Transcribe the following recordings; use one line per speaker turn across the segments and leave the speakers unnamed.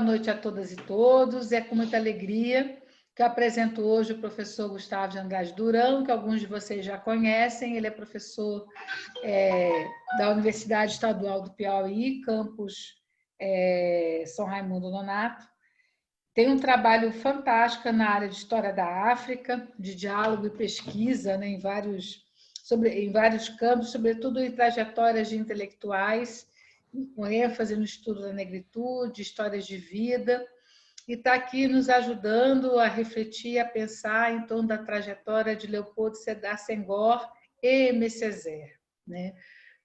noite a todas e todos. É com muita alegria que eu apresento hoje o professor Gustavo de Andrade Durão, que alguns de vocês já conhecem. Ele é professor da Universidade Estadual do Piauí, campus São Raimundo Nonato. Tem um trabalho fantástico na área de História da África, de diálogo e pesquisa, né, em vários campos, sobretudo em trajetórias de intelectuais, com ênfase no estudo da negritude, histórias de vida, e está aqui nos ajudando a refletir, a pensar em torno da trajetória de Leopoldo Sédar Senghor e Aimé Césaire, né?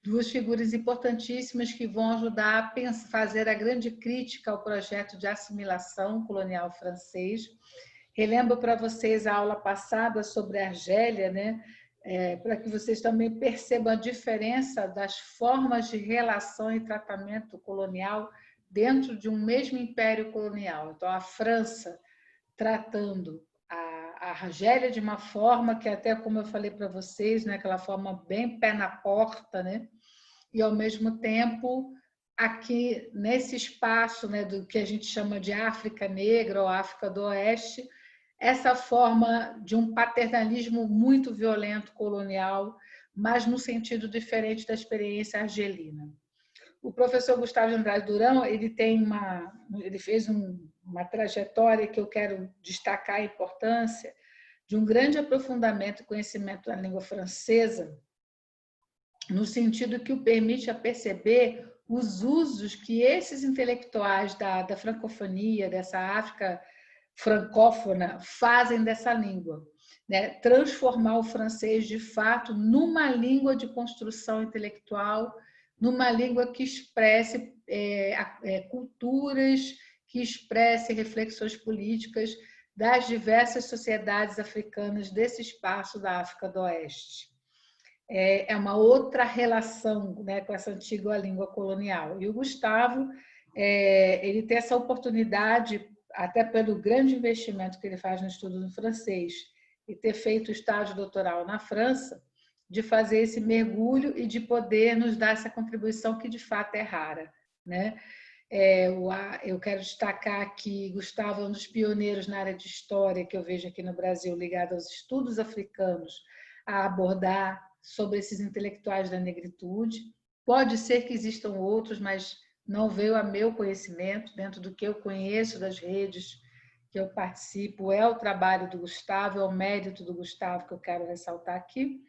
Duas figuras importantíssimas que vão ajudar a fazer a grande crítica ao projeto de assimilação colonial francês. Relembro para vocês a aula passada sobre a Argélia, né? Para que vocês também percebam a diferença das formas de relação e tratamento colonial dentro de um mesmo império colonial. Então, a França tratando a Argélia de uma forma que, até como eu falei para vocês, né, aquela forma bem pé na porta, né? E, ao mesmo tempo, aqui nesse espaço, né, do que a gente chama de África Negra ou África do Oeste, essa forma de um paternalismo muito violento colonial, mas no sentido diferente da experiência argelina. O professor Gustavo de Andrade Durão, ele fez uma trajetória que eu quero destacar a importância de um grande aprofundamento e conhecimento da língua francesa, no sentido que o permite a perceber os usos que esses intelectuais da francofonia, dessa África francófona, fazem dessa língua, né? Transformar o francês, de fato, numa língua de construção intelectual, numa língua que expresse culturas, que expresse reflexões políticas das diversas sociedades africanas desse espaço da África do Oeste. É uma outra relação, né, com essa antiga língua colonial. E o Gustavo, ele tem essa oportunidade, até pelo grande investimento que ele faz no estudo do francês e ter feito o estágio doutoral na França, de fazer esse mergulho e de poder nos dar essa contribuição que, de fato, é rara, né? Eu quero destacar que Gustavo é um dos pioneiros na área de história que eu vejo aqui no Brasil, ligado aos estudos africanos, a abordar sobre esses intelectuais da negritude. Pode ser que existam outros, mas não veio a meu conhecimento, dentro do que eu conheço das redes que eu participo, é o trabalho do Gustavo, é o mérito do Gustavo que eu quero ressaltar aqui.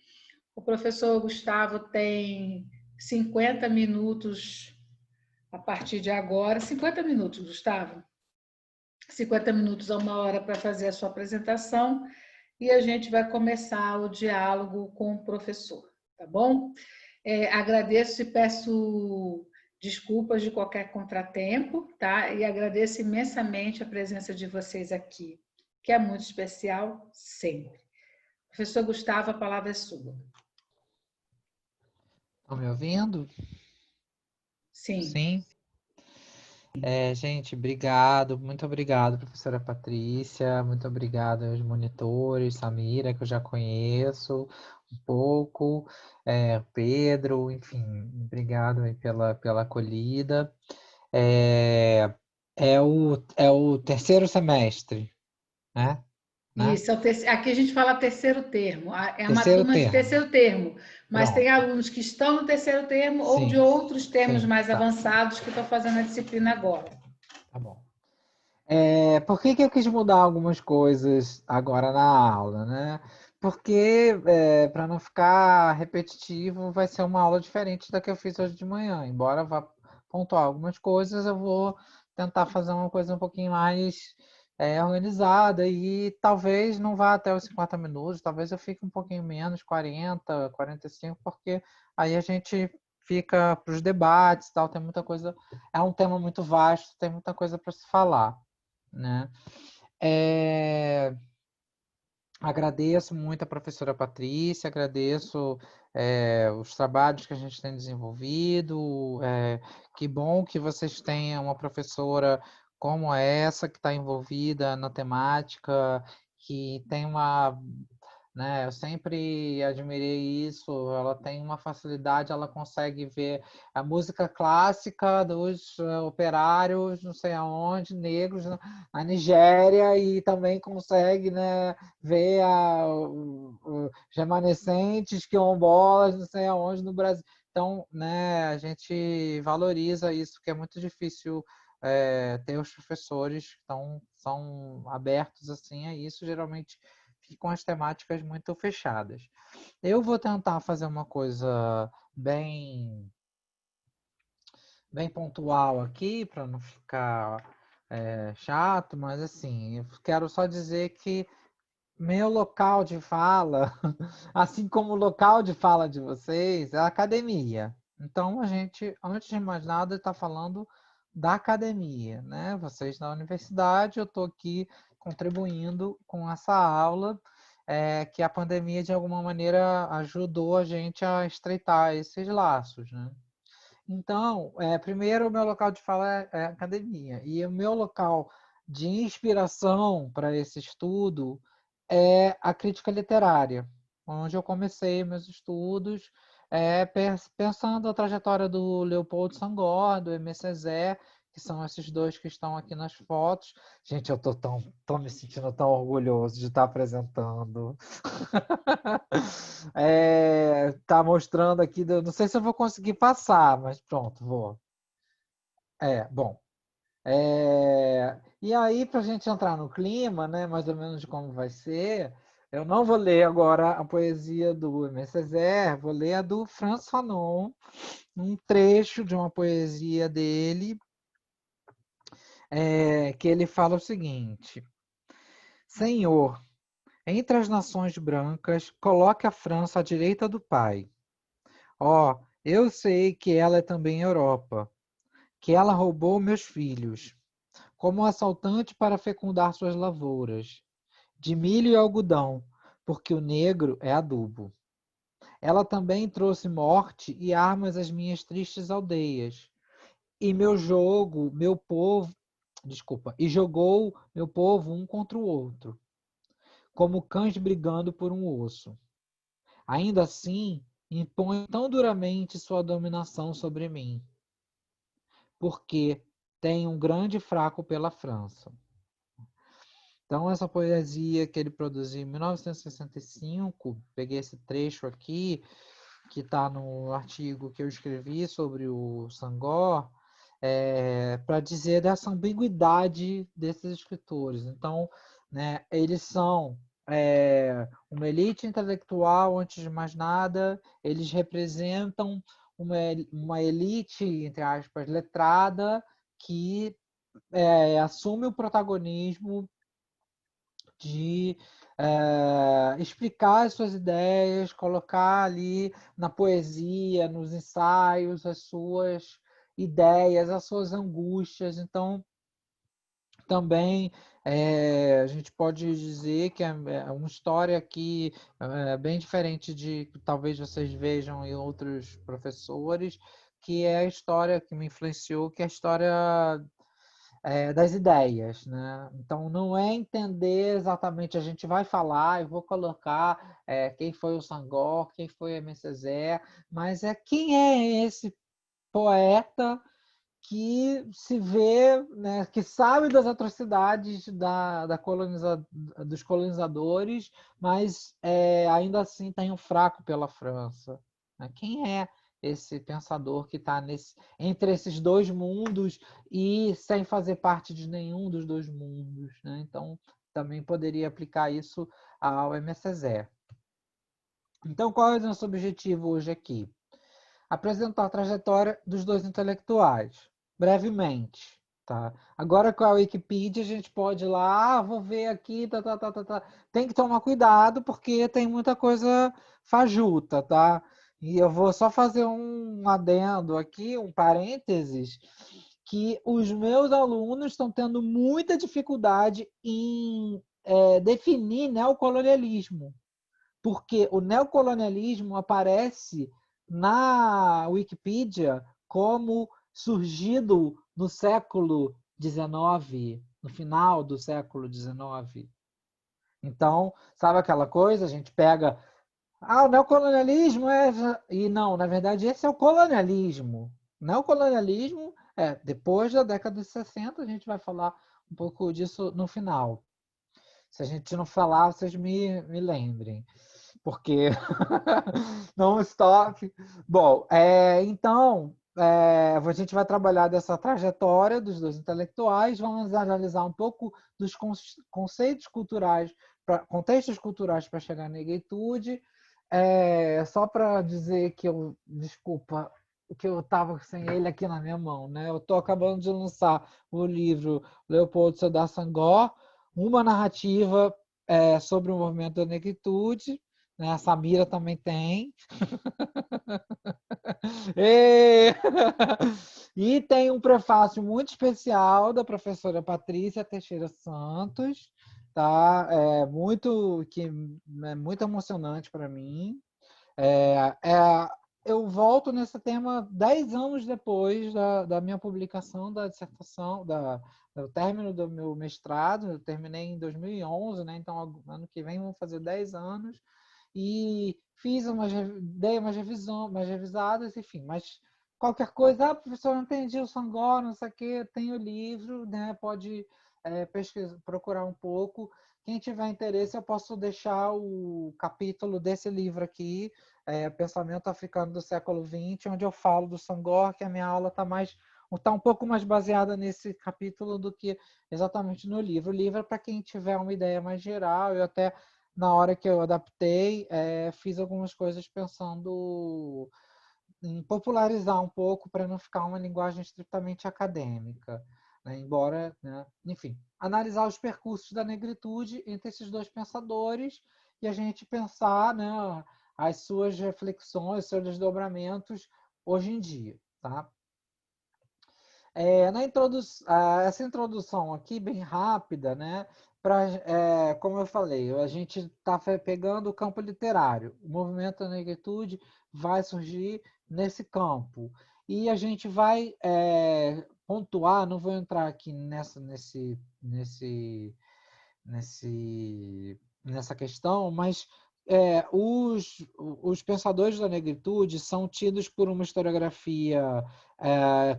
O professor Gustavo tem 50 minutos a partir de agora. 50 minutos, Gustavo. 50 minutos a 1 hora para fazer a sua apresentação e a gente vai começar o diálogo com o professor, tá bom? Agradeço e peço desculpas de qualquer contratempo, tá? E agradeço imensamente a presença de vocês aqui, que é muito especial sempre. Professor Gustavo, a palavra é sua.
Estão me ouvindo?
Sim.
Sim. Gente, obrigado, muito obrigado, professora Patrícia, muito obrigado aos monitores, Samira, que eu já conheço um pouco, Pedro, enfim, obrigado aí pela acolhida. É o terceiro semestre, né?
Isso, aqui a gente fala terceiro termo, é uma
Terceiro
turma de
termo,
terceiro termo, mas tem
pronto.
alunos que estão no terceiro termo ou de
Sim,
outros termos
sim,
mais
tá,
avançados que estão fazendo a disciplina agora.
tá bom. Por que que eu quis mudar algumas coisas agora na aula, né? Porque, para não ficar repetitivo, vai ser uma aula diferente da que eu fiz hoje de manhã. Embora vá pontuar algumas coisas, eu vou tentar fazer uma coisa um pouquinho mais organizada e talvez não vá até os 50 minutos, talvez eu fique um pouquinho menos, 40, 45, porque aí a gente fica para os debates e tal, tem muita coisa, é um tema muito vasto, tem muita coisa para se falar, né? Agradeço muito a professora Patrícia, agradeço os trabalhos que a gente tem desenvolvido. Que bom que vocês tenham uma professora como essa, que está envolvida na temática, que tem né? Eu sempre admirei isso. Ela tem uma facilidade, ela consegue ver a música clássica dos operários, não sei aonde, negros na Nigéria, e também consegue, né, ver os remanescentes quilombolas, não sei aonde no Brasil. Então, né, a gente valoriza isso, que é muito difícil ter os professores que são abertos assim a isso, geralmente ficam as temáticas muito fechadas. Eu vou tentar fazer uma coisa bem pontual aqui, para não ficar chato, mas assim, eu quero só dizer que meu local de fala, assim como o local de fala de vocês, é a academia. Então, a gente, antes de mais nada, está falando da academia, né? Vocês na universidade, eu estou aqui contribuindo com essa aula, que a pandemia, de alguma maneira, ajudou a gente a estreitar esses laços, né? Então, primeiro, o meu local de fala é a academia. E o meu local de inspiração para esse estudo é a crítica literária, onde eu comecei meus estudos pensando a trajetória do Leopoldo Sangor, do Aimé Césaire, que são esses dois que estão aqui nas fotos. Gente, eu tô me sentindo tão orgulhoso de estar apresentando. Tá mostrando aqui, não sei se eu vou conseguir passar, mas pronto, vou. Bom. E aí, para a gente entrar no clima, né, mais ou menos de como vai ser, eu não vou ler agora a poesia do Aimé Césaire, vou ler a do Frantz Fanon, um trecho de uma poesia dele, que ele fala o seguinte: Senhor, entre as nações brancas, coloque a França à direita do pai. Ó, eu sei que ela é também Europa, que ela roubou meus filhos, como um assaltante para fecundar suas lavouras, de milho e algodão, porque o negro é adubo. Ela também trouxe morte e armas às minhas tristes aldeias, e meu povo, desculpa, e jogou meu povo um contra o outro, como cães brigando por um osso. Ainda assim, impõe tão duramente sua dominação sobre mim, porque tem um grande fraco pela França. Então, essa poesia que ele produziu em 1965, peguei esse trecho aqui, que está no artigo que eu escrevi sobre o Sangor, para dizer dessa ambiguidade desses escritores. Então, né, eles são uma elite intelectual, antes de mais nada, eles representam uma elite, entre aspas, letrada, que assume o protagonismo de explicar as suas ideias, colocar ali na poesia, nos ensaios, as suas ideias, as suas angústias. Então, também a gente pode dizer que é uma história que é bem diferente de que talvez vocês vejam em outros professores, que é a história que me influenciou, que é a história das ideias, né? Então não é entender exatamente, a gente vai falar, eu vou colocar quem foi o Sangor, quem foi a Césaire, mas é quem é esse poeta que se vê, né, que sabe das atrocidades dos colonizadores, mas ainda assim tem um fraco pela França. Né? Quem é esse pensador que está entre esses dois mundos e sem fazer parte de nenhum dos dois mundos? Né? Então, também poderia aplicar isso ao MSZ. Então, qual é o nosso objetivo hoje aqui? Apresentar a trajetória dos dois intelectuais, brevemente. Tá? Agora com a Wikipedia a gente pode ir lá, vou ver aqui, tá. Tem que tomar cuidado porque tem muita coisa fajuta, tá? E eu vou só fazer um adendo aqui, um parênteses, que os meus alunos estão tendo muita dificuldade em definir neocolonialismo, porque o neocolonialismo aparece na Wikipedia como surgido no século XIX, no final do século XIX. Então, sabe aquela coisa? A gente pega... Ah, o neocolonialismo é... E não, na verdade, esse é o colonialismo. Neocolonialismo é depois da década de 60, a gente vai falar um pouco disso no final. Se a gente não falar, vocês me lembrem. Porque não stop. Bom, então, a gente vai trabalhar dessa trajetória dos dois intelectuais, vamos analisar um pouco dos conceitos culturais, contextos culturais para chegar na negritude. Só para dizer que desculpa, que eu estava sem ele aqui na minha mão, né? Eu estou acabando de lançar o livro Leopoldo Sédar Senghor, uma narrativa sobre o movimento da negritude, né? A Samira também tem. E tem um prefácio muito especial da professora Patrícia Teixeira Santos, tá? É muito emocionante para mim. É, é, eu volto nesse tema 10 anos depois da minha publicação da dissertação, do término do meu mestrado. Eu terminei em 2011, né? Então, ano que vem vão fazer 10 anos. E dei umas revisadas, enfim. Mas qualquer coisa, professor, não entendi o Senghor, não sei o quê, tem o livro, né? Pode pesquisar, procurar um pouco. Quem tiver interesse, eu posso deixar o capítulo desse livro aqui, Pensamento Africano do Século XX, onde eu falo do Senghor, que a minha aula está um pouco mais baseada nesse capítulo do que exatamente no livro. O livro é para quem tiver uma ideia mais geral. Eu até, na hora que eu adaptei, fiz algumas coisas pensando em popularizar um pouco para não ficar uma linguagem estritamente acadêmica, né? Embora, né? Enfim, analisar os percursos da negritude entre esses dois pensadores e a gente pensar, né, as suas reflexões, seus desdobramentos hoje em dia, tá? Essa introdução aqui, bem rápida, né? Como eu falei, a gente está pegando o campo literário. O movimento da negritude vai surgir nesse campo. E a gente vai pontuar, não vou entrar aqui nessa questão, mas os pensadores da negritude são tidos por uma historiografia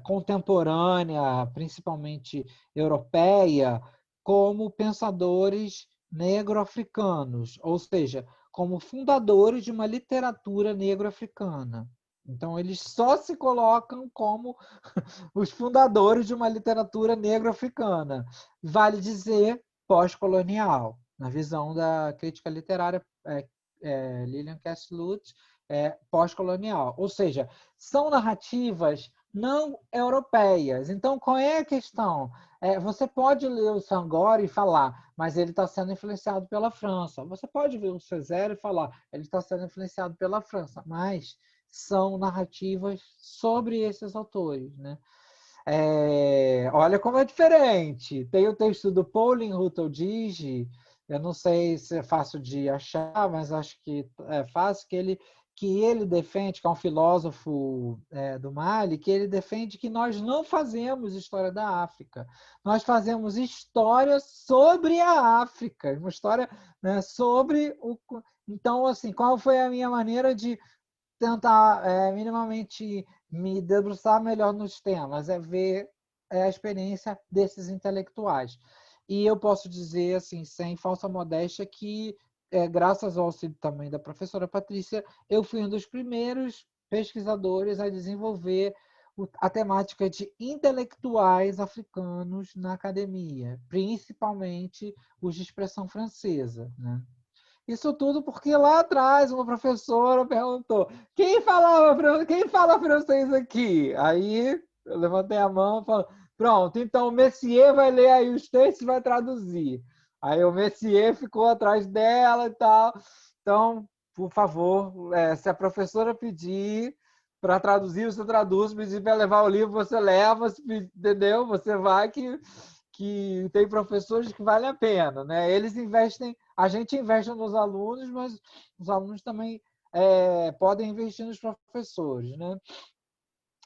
contemporânea, principalmente europeia, como pensadores negro-africanos, ou seja, como fundadores de uma literatura negro-africana. Então, eles só se colocam como os fundadores de uma literatura negro-africana. Vale dizer, pós-colonial, na visão da crítica literária Lillian Castlute, pós-colonial. Ou seja, são narrativas não europeias. Então, qual é a questão? Você pode ler o Senghor e falar, mas ele está sendo influenciado pela França. Você pode ver o Césaire e falar, ele está sendo influenciado pela França. Mas são narrativas sobre esses autores, né? Olha como é diferente. Tem o texto do Pauline Rutel-Digi, eu não sei se é fácil de achar, mas acho que é fácil, que ele defende, que é um filósofo do Mali, que ele defende que nós não fazemos história da África, nós fazemos história sobre a África, uma história, né, sobre o... Então, assim, qual foi a minha maneira de tentar minimamente me debruçar melhor nos temas, ver a experiência desses intelectuais. E eu posso dizer, assim, sem falsa modéstia, que, graças ao auxílio também da professora Patrícia, eu fui um dos primeiros pesquisadores a desenvolver a temática de intelectuais africanos na academia, principalmente os de expressão francesa, né? Isso tudo porque lá atrás uma professora perguntou: quem fala francês aqui? Aí eu levantei a mão e falei: pronto, então o Messier vai ler aí os textos e vai traduzir. Aí o Messier ficou atrás dela e tal. Então, por favor, se a professora pedir para traduzir, você traduz. Pedir para levar o livro, você leva, entendeu? Você vai que tem professores que vale a pena, né? Eles investem, a gente investe nos alunos, mas os alunos também podem investir nos professores, né?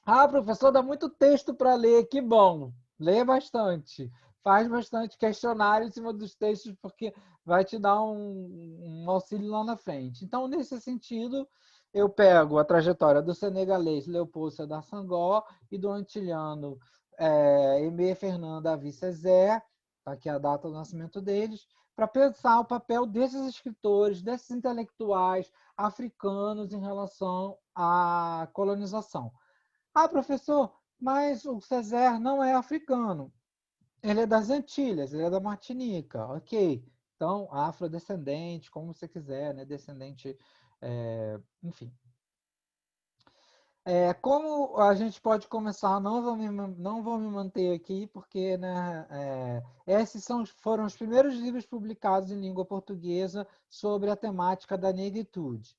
Ah, professor, dá muito texto para ler, que bom, leia bastante. faz bastante questionário em cima dos textos, porque vai te dar um auxílio lá na frente. Então, nesse sentido, eu pego a trajetória do senegalês Leopoldo Sédar Senghor e do antilhano Aimé Fernand David Césaire, tá aqui a data do nascimento deles, para pensar o papel desses escritores, desses intelectuais africanos em relação à colonização. Ah, professor, mas o Césaire não é africano. Ele é das Antilhas, ele é da Martinica. Ok. Então, afrodescendente, como você quiser, né? Descendente, enfim. Como a gente pode começar, não vou me manter aqui, porque né, esses foram os primeiros livros publicados em língua portuguesa sobre a temática da negritude.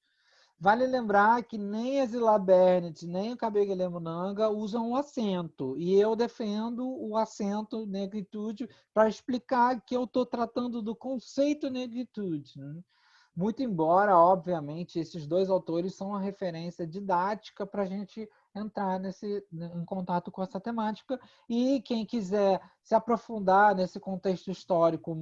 Vale lembrar que nem a Zila Bernett, nem o Kabengele Munanga usam o acento. E eu defendo o acento negritude para explicar que eu estou tratando do conceito negritude. Né? Muito embora, obviamente, esses dois autores são uma referência didática para a gente entrar em contato com essa temática. E quem quiser se aprofundar nesse contexto histórico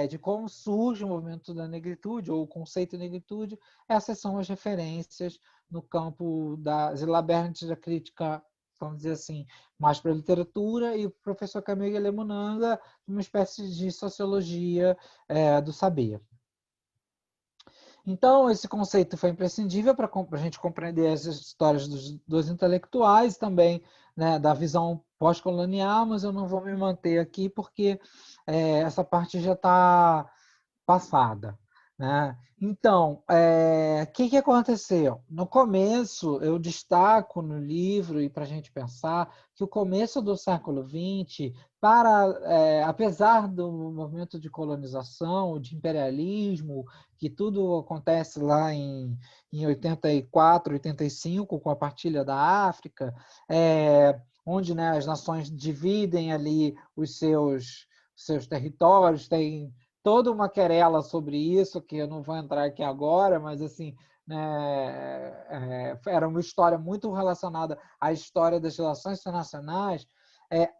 de como surge o movimento da negritude, ou o conceito de negritude, essas são as referências no campo da Zila Bernett, da crítica, vamos dizer assim, mais para a literatura, e o professor Kabengele Munanga, uma espécie de sociologia do saber. Então, esse conceito foi imprescindível para a gente compreender as histórias dos intelectuais, também né, da visão pós-colonial, mas eu não vou me manter aqui porque essa parte já está passada. Né? Então, que aconteceu? No começo, eu destaco no livro, e para a gente pensar, que o começo do século XX, apesar do movimento de colonização, de imperialismo, que tudo acontece lá em 84, 85, com a partilha da África, onde né, as nações dividem ali os seus territórios, tem toda uma querela sobre isso, que eu não vou entrar aqui agora, mas assim, né, era uma história muito relacionada à história das relações internacionais.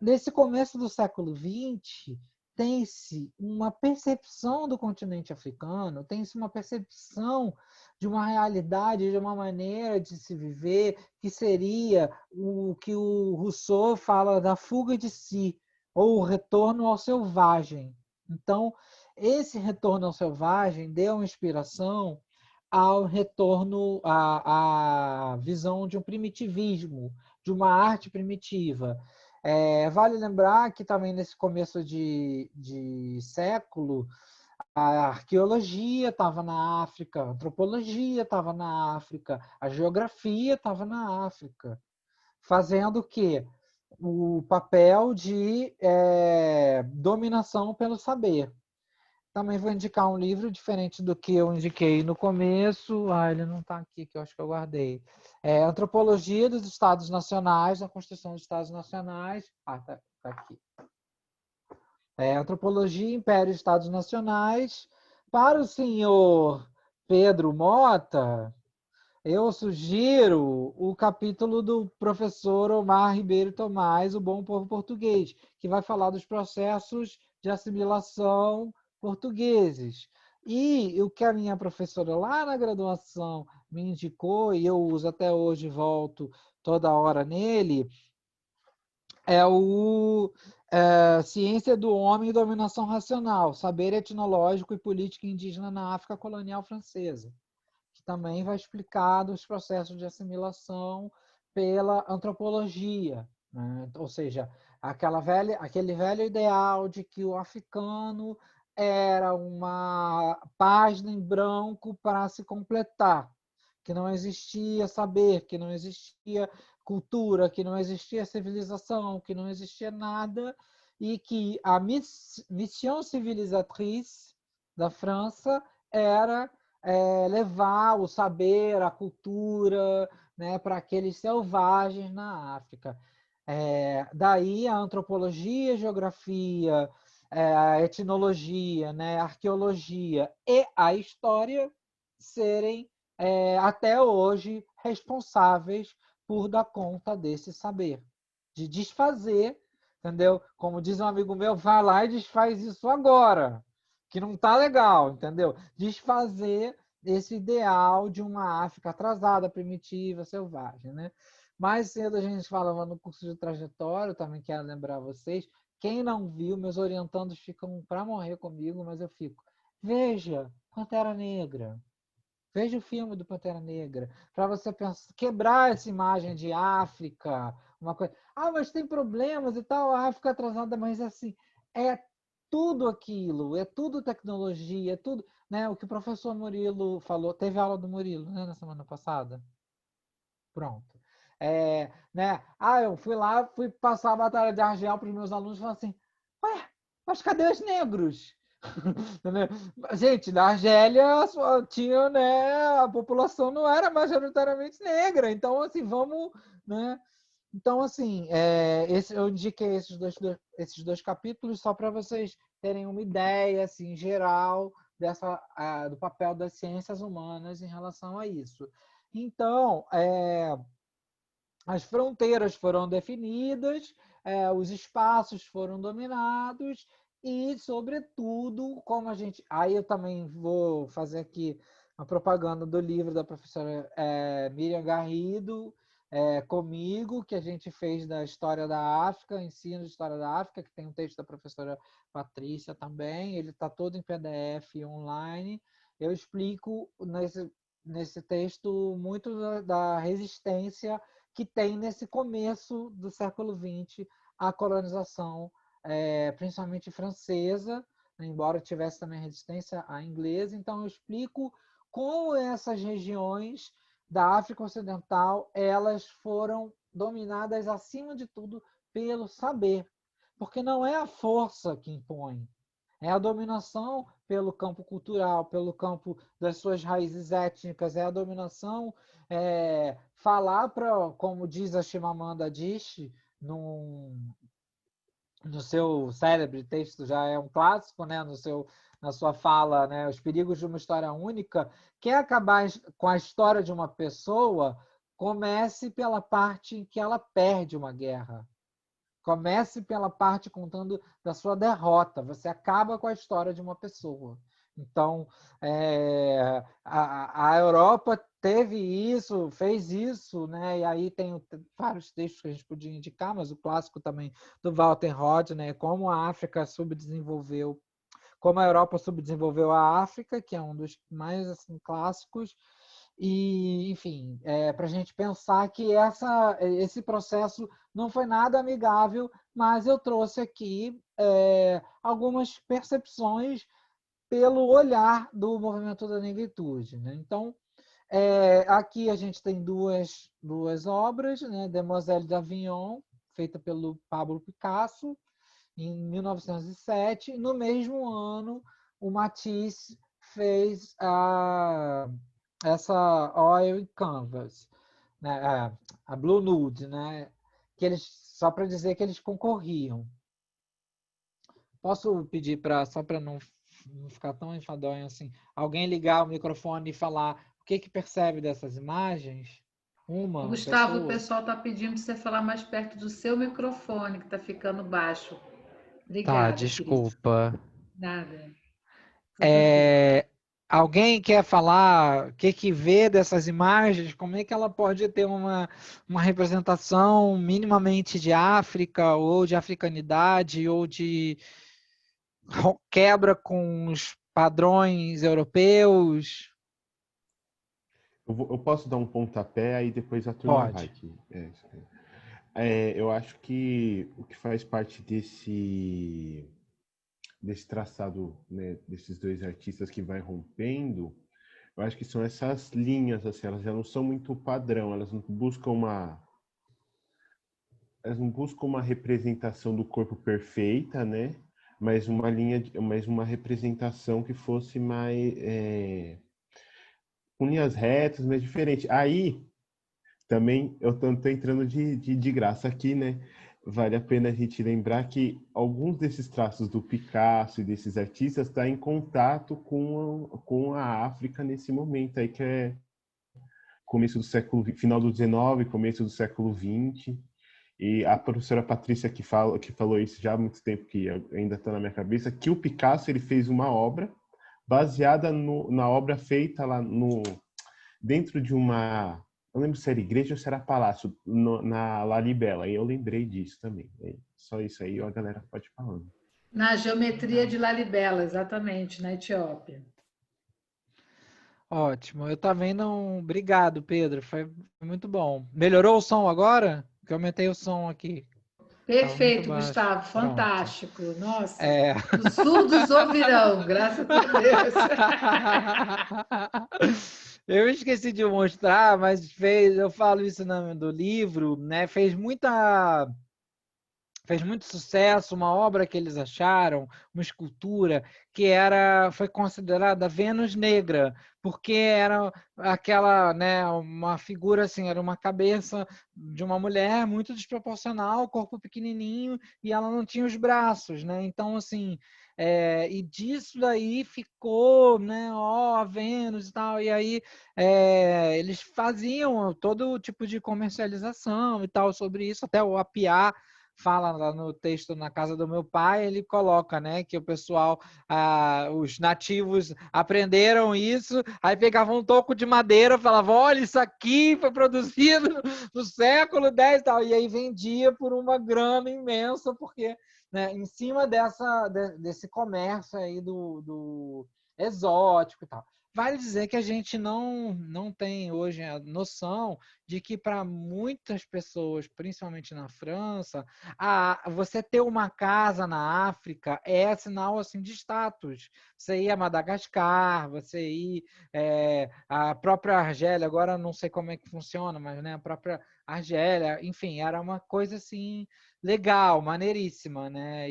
Nesse começo do século XX, tem-se uma percepção do continente africano, tem-se uma percepção de uma realidade, de uma maneira de se viver, que seria o que o Rousseau fala da fuga de si, ou o retorno ao selvagem. Então, esse retorno ao selvagem deu inspiração ao retorno à visão de um primitivismo, de uma arte primitiva. Vale lembrar que também nesse começo de século, a arqueologia estava na África, a antropologia estava na África, a geografia estava na África, fazendo o quê? O papel de dominação pelo saber. Também vou indicar um livro diferente do que eu indiquei no começo. Ah, ele não está aqui, que eu acho que eu guardei. Antropologia dos Estados Nacionais, a Constituição dos Estados Nacionais. Ah, tá aqui. Antropologia, Império e Estados Nacionais. Para o senhor Pedro Mota, eu sugiro o capítulo do professor Omar Ribeiro Tomás, O Bom Povo Português, que vai falar dos processos de assimilação portugueses. E o que a minha professora lá na graduação me indicou, e eu uso até hoje, volto toda hora nele, é o Ciência do Homem e Dominação Racional, Saber Etnológico e Política Indígena na África Colonial Francesa, que também vai explicar os processos de assimilação pela antropologia, né? Ou seja, aquele velho ideal de que o africano era uma página em branco para se completar, que não existia saber, que não existia cultura, que não existia civilização, que não existia nada, e que a mission civilisatrice da França era levar o saber, a cultura, né, para aqueles selvagens na África. Daí a antropologia, a geografia, a etnologia, né, a arqueologia e a história serem até hoje responsáveis por dar conta desse saber, de desfazer entendeu? Como diz um amigo meu, vai lá e desfaz isso agora, que não tá legal, entendeu? Desfazer esse ideal de uma África atrasada, primitiva, selvagem, né? Mais cedo a gente falava no curso de trajetória, eu também quero lembrar vocês, quem não viu, meus orientandos ficam para morrer comigo, mas eu fico. Veja, Pantera Negra. Veja o filme do Pantera Negra, para você pensar, quebrar essa imagem de África, uma coisa. Ah, mas tem problemas e tal, a África atrasada, mas assim, é tudo aquilo, é tudo tecnologia, é tudo, né? O que o professor Murilo falou, teve aula do Murilo, né, na semana passada. Pronto. Né? Ah, eu fui lá, fui passar a Batalha de Argel para os meus alunos e falei assim, ué, mas cadê os negros? Gente, na Argélia tinha, né, a população não era majoritariamente negra, então assim, vamos, né? Então, assim, eu indiquei esses dois capítulos só para vocês terem uma ideia, assim, geral do papel das ciências humanas em relação a isso. Então, as fronteiras foram definidas, os espaços foram dominados e, sobretudo, como a gente. Aí eu também vou fazer aqui uma propaganda do livro da professora Miriam Garrido, comigo, que a gente fez da História da África, Ensino de História da África, que tem um texto da professora Patrícia também. Ele está todo em PDF online. Eu explico nesse texto muito da resistência que tem nesse começo do século XX a colonização, principalmente francesa, embora tivesse também resistência à inglesa. Então eu explico como essas regiões da África Ocidental elas foram dominadas acima de tudo pelo saber, porque não é a força que impõe, é a dominação pelo campo cultural, pelo campo das suas raízes étnicas, é a dominação, falar para, como diz a Chimamanda Adichie, no seu célebre texto, já é um clássico, né, na sua fala, né, Os Perigos de uma História Única, quer acabar com a história de uma pessoa, comece pela parte em que ela perde uma guerra. Comece pela parte contando da sua derrota. Você acaba com a história de uma pessoa. Então, a Europa teve isso, fez isso, né? E aí tem vários textos que a gente podia indicar, mas o clássico também do Walter Rod, né? Como a África subdesenvolveu, como a Europa subdesenvolveu a África, que é um dos mais assim, clássicos. E, enfim, para a gente pensar que esse processo não foi nada amigável, mas eu trouxe aqui algumas percepções pelo olhar do movimento da negritude, né? Então, aqui a gente tem duas obras, né? Demoiselle d'Avignon, feita pelo Pablo Picasso, em 1907. No mesmo ano, o Matisse fez essa Oil Canvas, né? A Blue Nude, né? Que eles, só para dizer que eles concorriam. Posso pedir só para não ficar tão enfadonho assim, alguém ligar o microfone e falar o que percebe dessas imagens? Uma
Gustavo, o
pessoa?
pessoal está pedindo para você falar mais perto do seu microfone, que está ficando baixo.
Tá,
Obrigada, querido.
desculpa.
Nada. Tudo bem.
É, alguém quer falar o que vê dessas imagens? Como é que ela pode ter uma representação minimamente de África, ou de africanidade, ou de quebra com os padrões europeus?
Eu posso dar um pontapé, aí depois a turma vai.
Pode.
Eu acho que o que faz parte desse traçado, né, desses dois artistas que vai rompendo, eu acho que são essas linhas, assim, elas já não são muito padrão, elas não buscam uma representação do corpo perfeita, né? Mas mais uma representação que fosse mais com linhas retas, mas diferente. Aí também eu estou entrando de graça aqui, né? Vale a pena a gente lembrar que alguns desses traços do Picasso e desses artistas estão em contato com a África nesse momento aí, que é começo do século, final do XIX, começo do século XX. E a professora Patrícia que falou isso já há muito tempo, que ainda está na minha cabeça, que o Picasso ele fez uma obra baseada na obra feita lá dentro de uma... Não lembro se era igreja ou se era palácio, na Lalibela. E eu lembrei disso também. Só isso aí, a galera pode ir falando.
Na geometria de Lalibela, exatamente, na Etiópia.
Ótimo. Eu também não. Obrigado, Pedro. Foi muito bom. Melhorou o som agora? Que eu aumentei o som aqui. Tava muito
Perfeito,
baixo.
Gustavo,
Pronto.
fantástico. Nossa,
É.
os surdos ouvirão, graças a Deus.
Eu esqueci de mostrar, mas eu falo isso do livro, né? Fez muito sucesso uma obra que eles acharam, uma escultura que foi considerada Vênus Negra, porque era aquela, né, uma figura assim, era uma cabeça de uma mulher muito desproporcional, corpo pequenininho e ela não tinha os braços, né? Então assim, e disso daí ficou, né, a Vênus e tal, e aí eles faziam todo tipo de comercialização e tal sobre isso, até o Apiá fala lá no texto Na Casa do Meu Pai, ele coloca, né, que o pessoal, os nativos aprenderam isso, aí pegavam um toco de madeira, falavam, olha, isso aqui foi produzido no século X e tal, e aí vendia por uma grana imensa, porque, né, em cima desse comércio aí do exótico e tal. Vale dizer que a gente não tem hoje a noção de que para muitas pessoas, principalmente na França, você ter uma casa na África é sinal assim de status. Você ir a Madagascar, você ir a própria Argélia, agora não sei como é que funciona, mas né, a própria Argélia, enfim, era uma coisa assim legal, maneiríssima, né?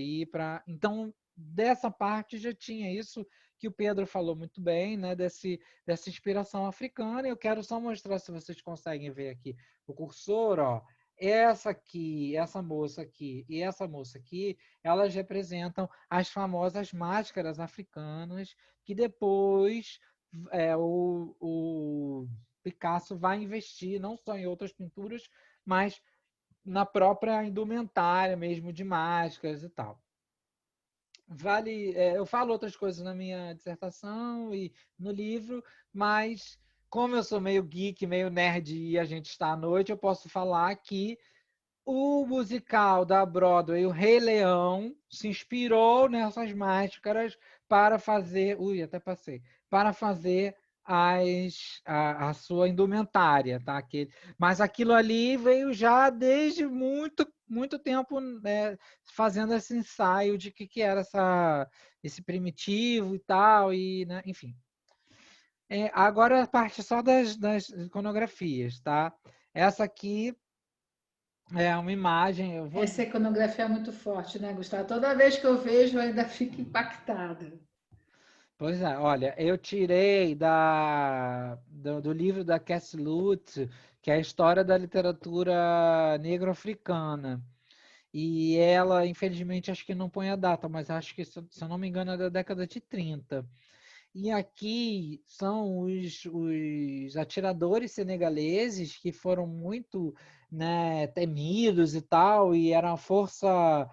Então dessa parte já tinha isso que o Pedro falou muito bem, né? Dessa inspiração africana. Eu quero só mostrar, se vocês conseguem ver aqui o cursor, ó. Essa aqui, essa moça aqui e essa moça aqui, elas representam as famosas máscaras africanas que depois o Picasso vai investir não só em outras pinturas, mas na própria indumentária mesmo de máscaras e tal. Eu falo outras coisas na minha dissertação e no livro, mas como eu sou meio geek, meio nerd e a gente está à noite, eu posso falar que o musical da Broadway, o Rei Leão, se inspirou nessas máscaras para fazer, até passei, para fazer a sua indumentária, tá? Mas aquilo ali veio já desde muito tempo, né, fazendo esse ensaio de que era esse primitivo e tal, e, né, enfim. Agora a parte só das iconografias, tá? Essa aqui é uma imagem,
Essa iconografia é muito forte, né, Gustavo? Toda vez que eu vejo, eu ainda fico impactada.
Pois é, olha, eu tirei do livro da Cassie Lutz, que é a história da literatura negro-africana. E ela, infelizmente, acho que não põe a data, mas acho que, se eu não me engano, é da década de 30. E aqui são os atiradores senegaleses que foram muito, né, temidos e tal, e era a força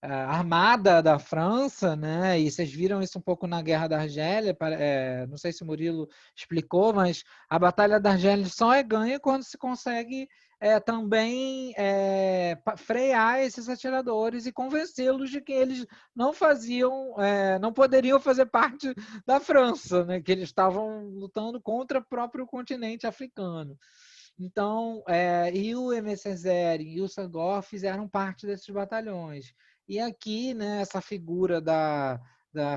armada da França, né? E vocês viram isso um pouco na Guerra da Argélia. Não sei se o Murilo explicou, mas a Batalha da Argélia só é ganha quando se consegue também frear esses atiradores e convencê-los de que eles não poderiam fazer parte da França, né? Que eles estavam lutando contra o próprio continente africano. Então, e o MSZR e o Sangor fizeram parte desses batalhões. E aqui, né, essa figura da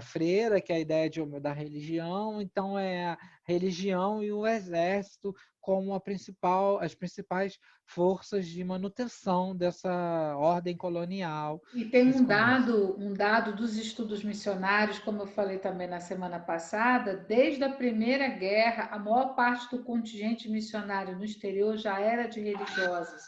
freira, que é a ideia da religião, então é a religião e o exército como as principais forças de manutenção dessa ordem colonial.
E tem
Nesse começo.
um dado dos estudos missionários, como eu falei também na semana passada, desde a Primeira Guerra, a maior parte do contingente missionário no exterior já era de religiosas,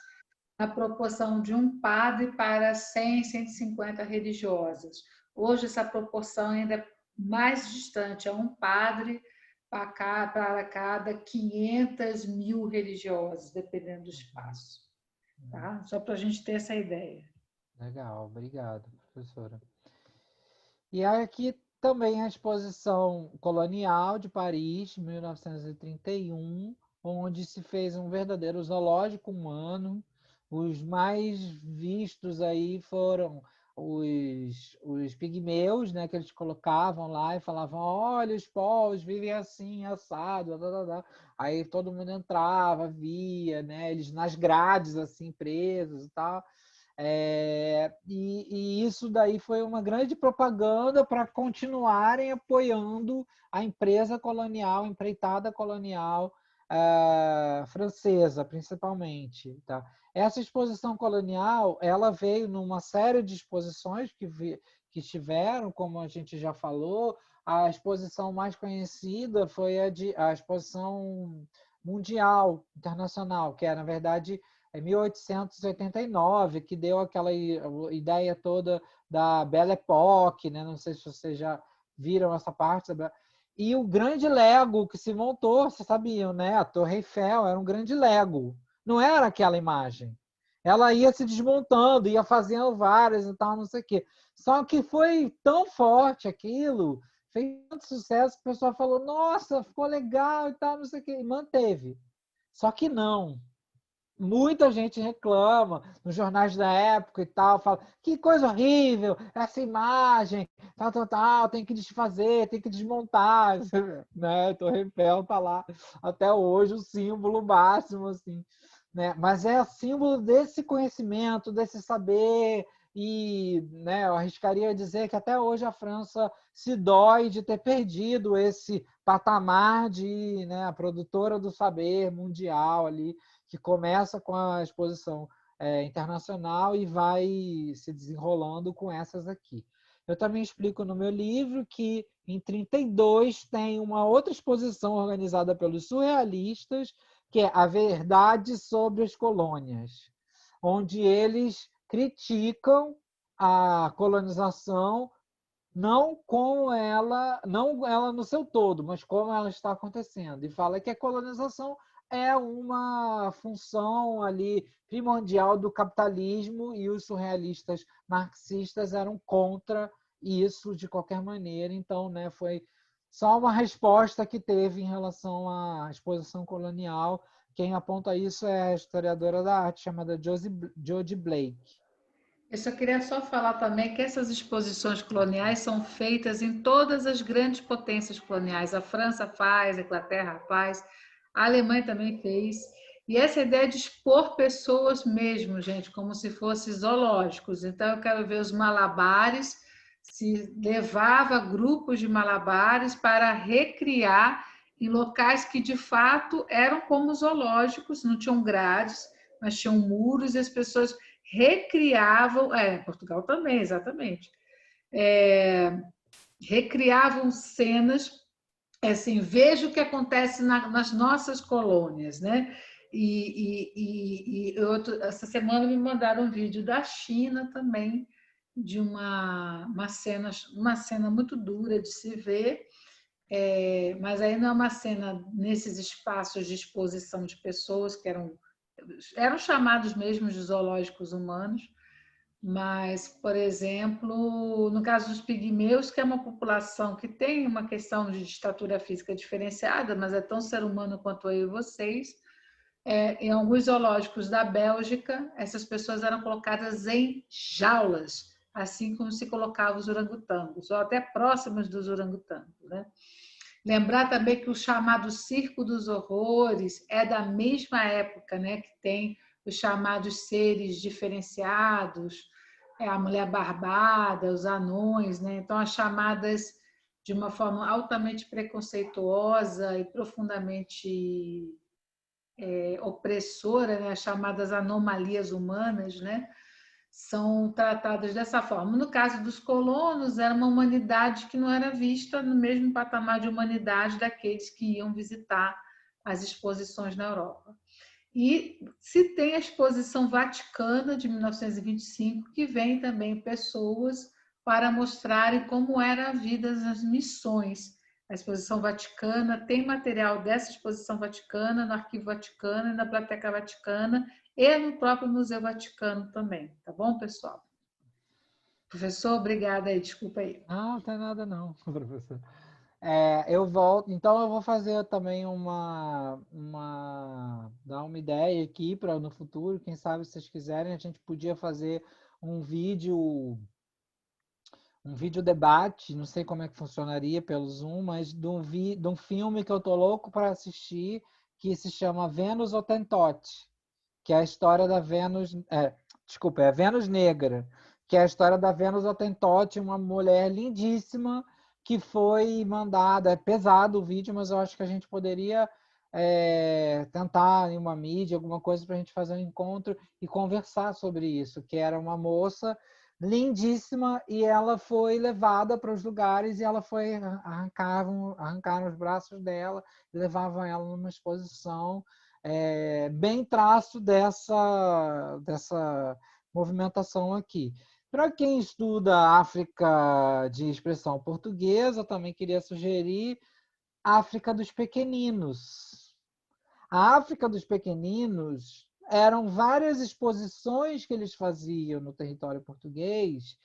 na proporção de um padre para 100, 150 religiosas. Hoje, essa proporção ainda é mais distante, é um padre para cada 500 mil religiosas, dependendo do espaço. tá? Só para a gente ter essa ideia.
Legal, obrigado, professora. E aqui também a Exposição Colonial de Paris, 1931, onde se fez um verdadeiro zoológico humano. Os mais vistos aí foram os pigmeus, né, que eles colocavam lá e falavam: olha, os povos vivem assim, assado, aí todo mundo entrava, via, né, eles nas grades assim presos e tal. E isso daí foi uma grande propaganda para continuarem apoiando a empresa colonial, a empreitada colonial francesa, principalmente. Tá? Essa exposição colonial, ela veio numa série de exposições que estiveram, como a gente já falou. A exposição mais conhecida foi a exposição mundial, internacional, que é, na verdade, 1889, que deu aquela ideia toda da Belle Époque, né? Não sei se vocês já viram essa parte. E o grande Lego que se montou, vocês sabiam, né? A Torre Eiffel era um grande Lego. Não era aquela imagem. Ela ia se desmontando, ia fazendo várias e tal, não sei o quê. Só que foi tão forte aquilo, fez tanto sucesso, que o pessoal falou: nossa, ficou legal e tal, não sei o quê. E manteve. Só que não. Muita gente reclama nos jornais da época e tal, fala: que coisa horrível, essa imagem, tal, tem que desfazer, tem que desmontar, né? A Torre Eiffel está lá até hoje, o símbolo máximo, assim, né? Mas é o símbolo desse conhecimento, desse saber, e, né, eu arriscaria dizer que até hoje a França se dói de ter perdido esse patamar de, né, a produtora do saber mundial ali, que começa com a exposição internacional e vai se desenrolando com essas aqui. Eu também explico no meu livro que em 1932 tem uma outra exposição organizada pelos surrealistas, que é A Verdade sobre as Colônias, onde eles criticam a colonização não não ela no seu todo, mas como ela está acontecendo. E fala que a colonização é uma função ali primordial do capitalismo, e os surrealistas marxistas eram contra isso de qualquer maneira. Então, né, foi só uma resposta que teve em relação à exposição colonial. Quem aponta isso é a historiadora da arte chamada Jodie Blake.
Eu só queria falar também que essas exposições coloniais são feitas em todas as grandes potências coloniais. A França faz, a Inglaterra faz, a Alemanha também fez. E essa ideia de expor pessoas mesmo, gente, como se fossem zoológicos. Então, eu quero ver os malabares, se levava grupos de malabares para recriar em locais que, de fato, eram como zoológicos, não tinham grades, mas tinham muros, e as pessoas recriavam, Portugal também, exatamente, recriavam cenas, assim, veja o que acontece nas nossas colônias, né? Essa semana me mandaram um vídeo da China também, de uma cena muito dura de se ver, mas aí não é uma cena nesses espaços de exposição de pessoas que eram chamados mesmo de zoológicos humanos, mas, por exemplo, no caso dos pigmeus, que é uma população que tem uma questão de estatura física diferenciada, mas é tão ser humano quanto eu e vocês, em alguns zoológicos da Bélgica, essas pessoas eram colocadas em jaulas, assim como se colocavam os orangotangos, ou até próximos dos orangotangos, né? Lembrar também que o chamado Circo dos Horrores é da mesma época, né, que tem os chamados seres diferenciados, a mulher barbada, os anões, né? Então, as chamadas de uma forma altamente preconceituosa e profundamente opressora, né? As chamadas anomalias humanas, né? São tratadas dessa forma. No caso dos colonos, era uma humanidade que não era vista no mesmo patamar de humanidade daqueles que iam visitar as exposições na Europa. E se tem a Exposição Vaticana de 1925, que vem também pessoas para mostrarem como era a vida nas missões. A Exposição Vaticana tem material dessa Exposição Vaticana no Arquivo Vaticano e na Plateca Vaticana, e no próprio Museu Vaticano também, tá bom, pessoal? Professor, obrigada aí, desculpa aí.
Não tem nada não, professor. Eu volto, então eu vou fazer também dar uma ideia aqui para no futuro, quem sabe se vocês quiserem, a gente podia fazer um vídeo debate, não sei como é que funcionaria pelo Zoom, mas de um filme que eu tô louco para assistir, que se chama Vênus Hottentote, que é a história da Vênus, desculpa, é Vênus Negra, que é a história da Vênus Hottentote, uma mulher lindíssima que foi mandada. É pesado o vídeo, mas eu acho que a gente poderia tentar em uma mídia, alguma coisa para a gente fazer um encontro e conversar sobre isso, que era uma moça lindíssima e ela foi levada para os lugares e ela foi arrancaram os braços dela e levavam ela numa exposição bem traço dessa movimentação aqui. Para quem estuda África de expressão portuguesa, eu também queria sugerir África dos Pequeninos. A África dos Pequeninos eram várias exposições que eles faziam no território português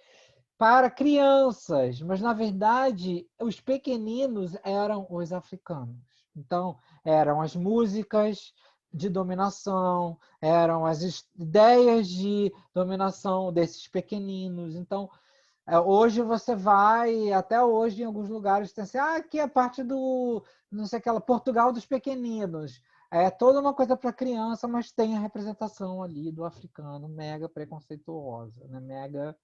para crianças, mas na verdade os pequeninos eram os africanos. Então, eram as músicas de dominação, eram as ideias de dominação desses pequeninos. Então, hoje você vai, até hoje em alguns lugares tem assim, aqui é parte do, não sei aquela, Portugal dos pequeninos. É toda uma coisa para criança, mas tem a representação ali do africano mega preconceituosa, né? Mega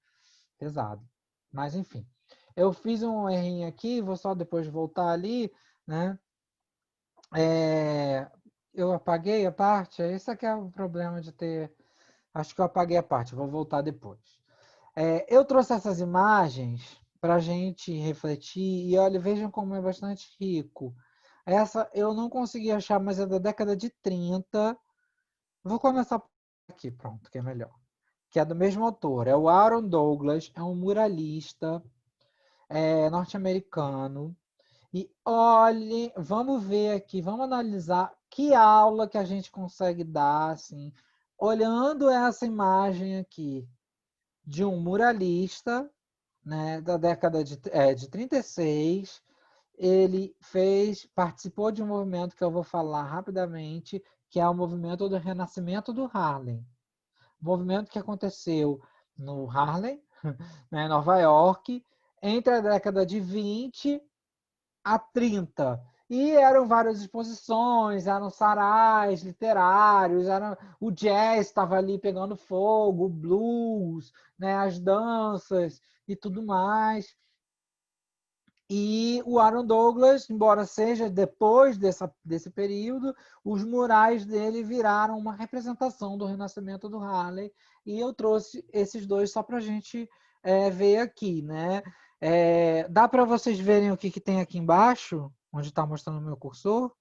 pesado. Mas, enfim. Eu fiz um errinho aqui, vou só depois voltar ali, né? Eu apaguei a parte, esse aqui é o problema de ter... Acho que eu apaguei a parte, vou voltar depois. Eu trouxe essas imagens para a gente refletir e olha, vejam como é bastante rico. Essa eu não consegui achar, mas é da década de 30. Vou começar aqui, pronto, que é melhor. Que é do mesmo autor. É o Aaron Douglas, é um muralista norte-americano. E olhe, vamos ver aqui, vamos analisar que aula que a gente consegue dar, assim, olhando essa imagem aqui de um muralista, né, da década de 36. Ele participou de um movimento que eu vou falar rapidamente, que é o movimento do Renascimento do Harlem. Movimento que aconteceu no Harlem, né, Nova York, entre a década de 20 a 30. E eram várias exposições, eram sarais literários, o jazz estava ali pegando fogo, o blues, né, as danças e tudo mais. E o Aaron Douglas, embora seja depois desse período, os murais dele viraram uma representação do renascimento do Harlem. E eu trouxe esses dois só para a gente ver aqui, né? Dá para vocês verem o que tem aqui embaixo, onde está mostrando o meu cursor?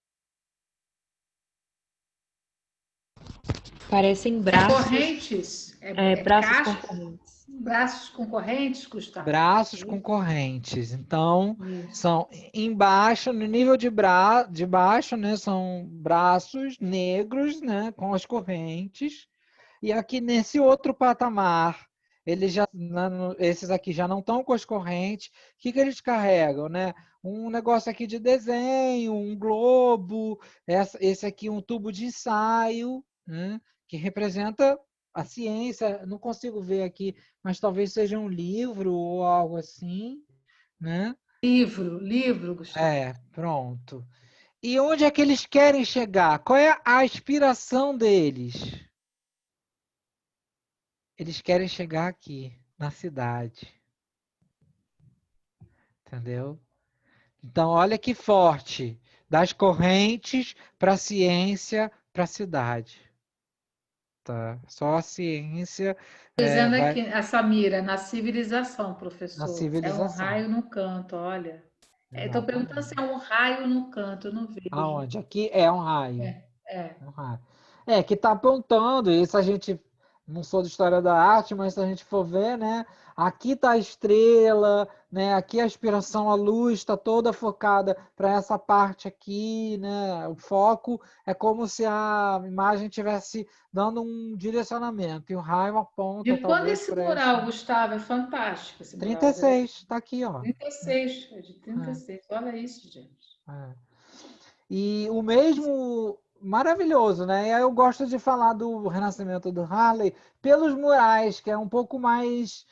Parecem braços.
Correntes?
Braços concorrentes.
Braços concorrentes, Gustavo?
Braços concorrentes. Então, são embaixo, no nível de baixo, né, são braços negros, né, com as correntes. E aqui nesse outro patamar, esses aqui já não estão com as correntes. O que eles carregam, né? Um negócio aqui de desenho, um globo, esse aqui um tubo de ensaio, né, que representa a ciência. Não consigo ver aqui, mas talvez seja um livro ou algo assim, né?
Livro, Gustavo.
Pronto. E onde é que eles querem chegar? Qual é a aspiração deles? Eles querem chegar aqui, na cidade. Entendeu? Então, olha que forte. Das correntes para a ciência, para a cidade. Tá? Só a ciência
Dizendo
vai
aqui, a Samira, na civilização,
na
professor. É um
civilização.
raio no canto, olha. Estou perguntando se
Exatamente.
é um raio no canto, eu não vejo.
Aonde? Aqui é um raio.
É.
Um raio. Que está apontando, isso a gente não sou de história da arte, mas se a gente for ver, né? Aqui está a estrela, né? Aqui a inspiração, a luz está toda focada para essa parte aqui, né? O foco é como se a imagem estivesse dando um direcionamento e o raio aponta
De quando
talvez
esse
para
mural,
esse.
Gustavo? É fantástico esse mural.
36, está aqui, ó.
36, é de
É,
36. Olha isso, gente.
é. E o mesmo maravilhoso, né? E aí eu gosto de falar do Renascimento do Harley pelos murais, que é um pouco mais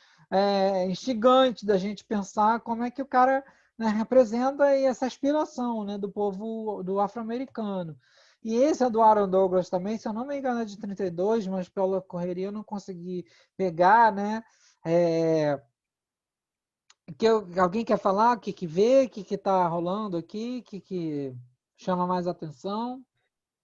instigante da gente pensar como é que o cara, né, representa aí essa aspiração, né, do povo do afro-americano. E esse é do Aaron Douglas também, se eu não me engano é de 32, mas pela correria eu não consegui pegar, né? É, alguém quer falar o que vê, o que está rolando aqui, o que chama mais atenção?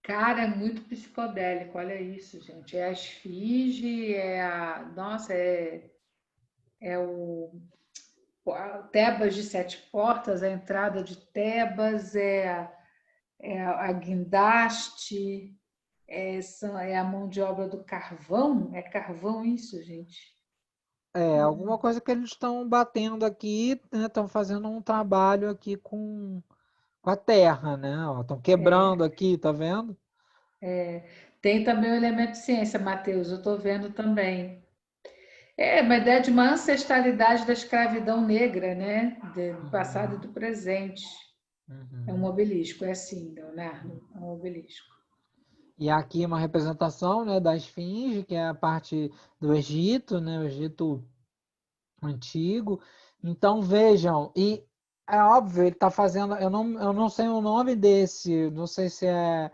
Cara, é muito psicodélico, olha isso, gente. É a esfinge, é a. Nossa, é o. Tebas de sete portas, a entrada de Tebas, é a guindaste, é a mão de obra do carvão. É carvão isso, gente?
Alguma coisa que eles estão batendo aqui, né? Estão fazendo um trabalho aqui com a terra, né? Estão quebrando aqui, tá vendo?
Tem também o elemento ciência, Matheus, eu estou vendo também. É uma ideia de uma ancestralidade da escravidão negra, né? Do passado e
Uhum,
do presente. É um
uhum.
obelisco, é assim, Leonardo, é um obelisco.
E aqui uma representação, né, da esfinge, que é a parte do Egito, né? O Egito antigo. Então vejam, e é óbvio, ele está fazendo. Eu não sei o nome desse, não sei se é.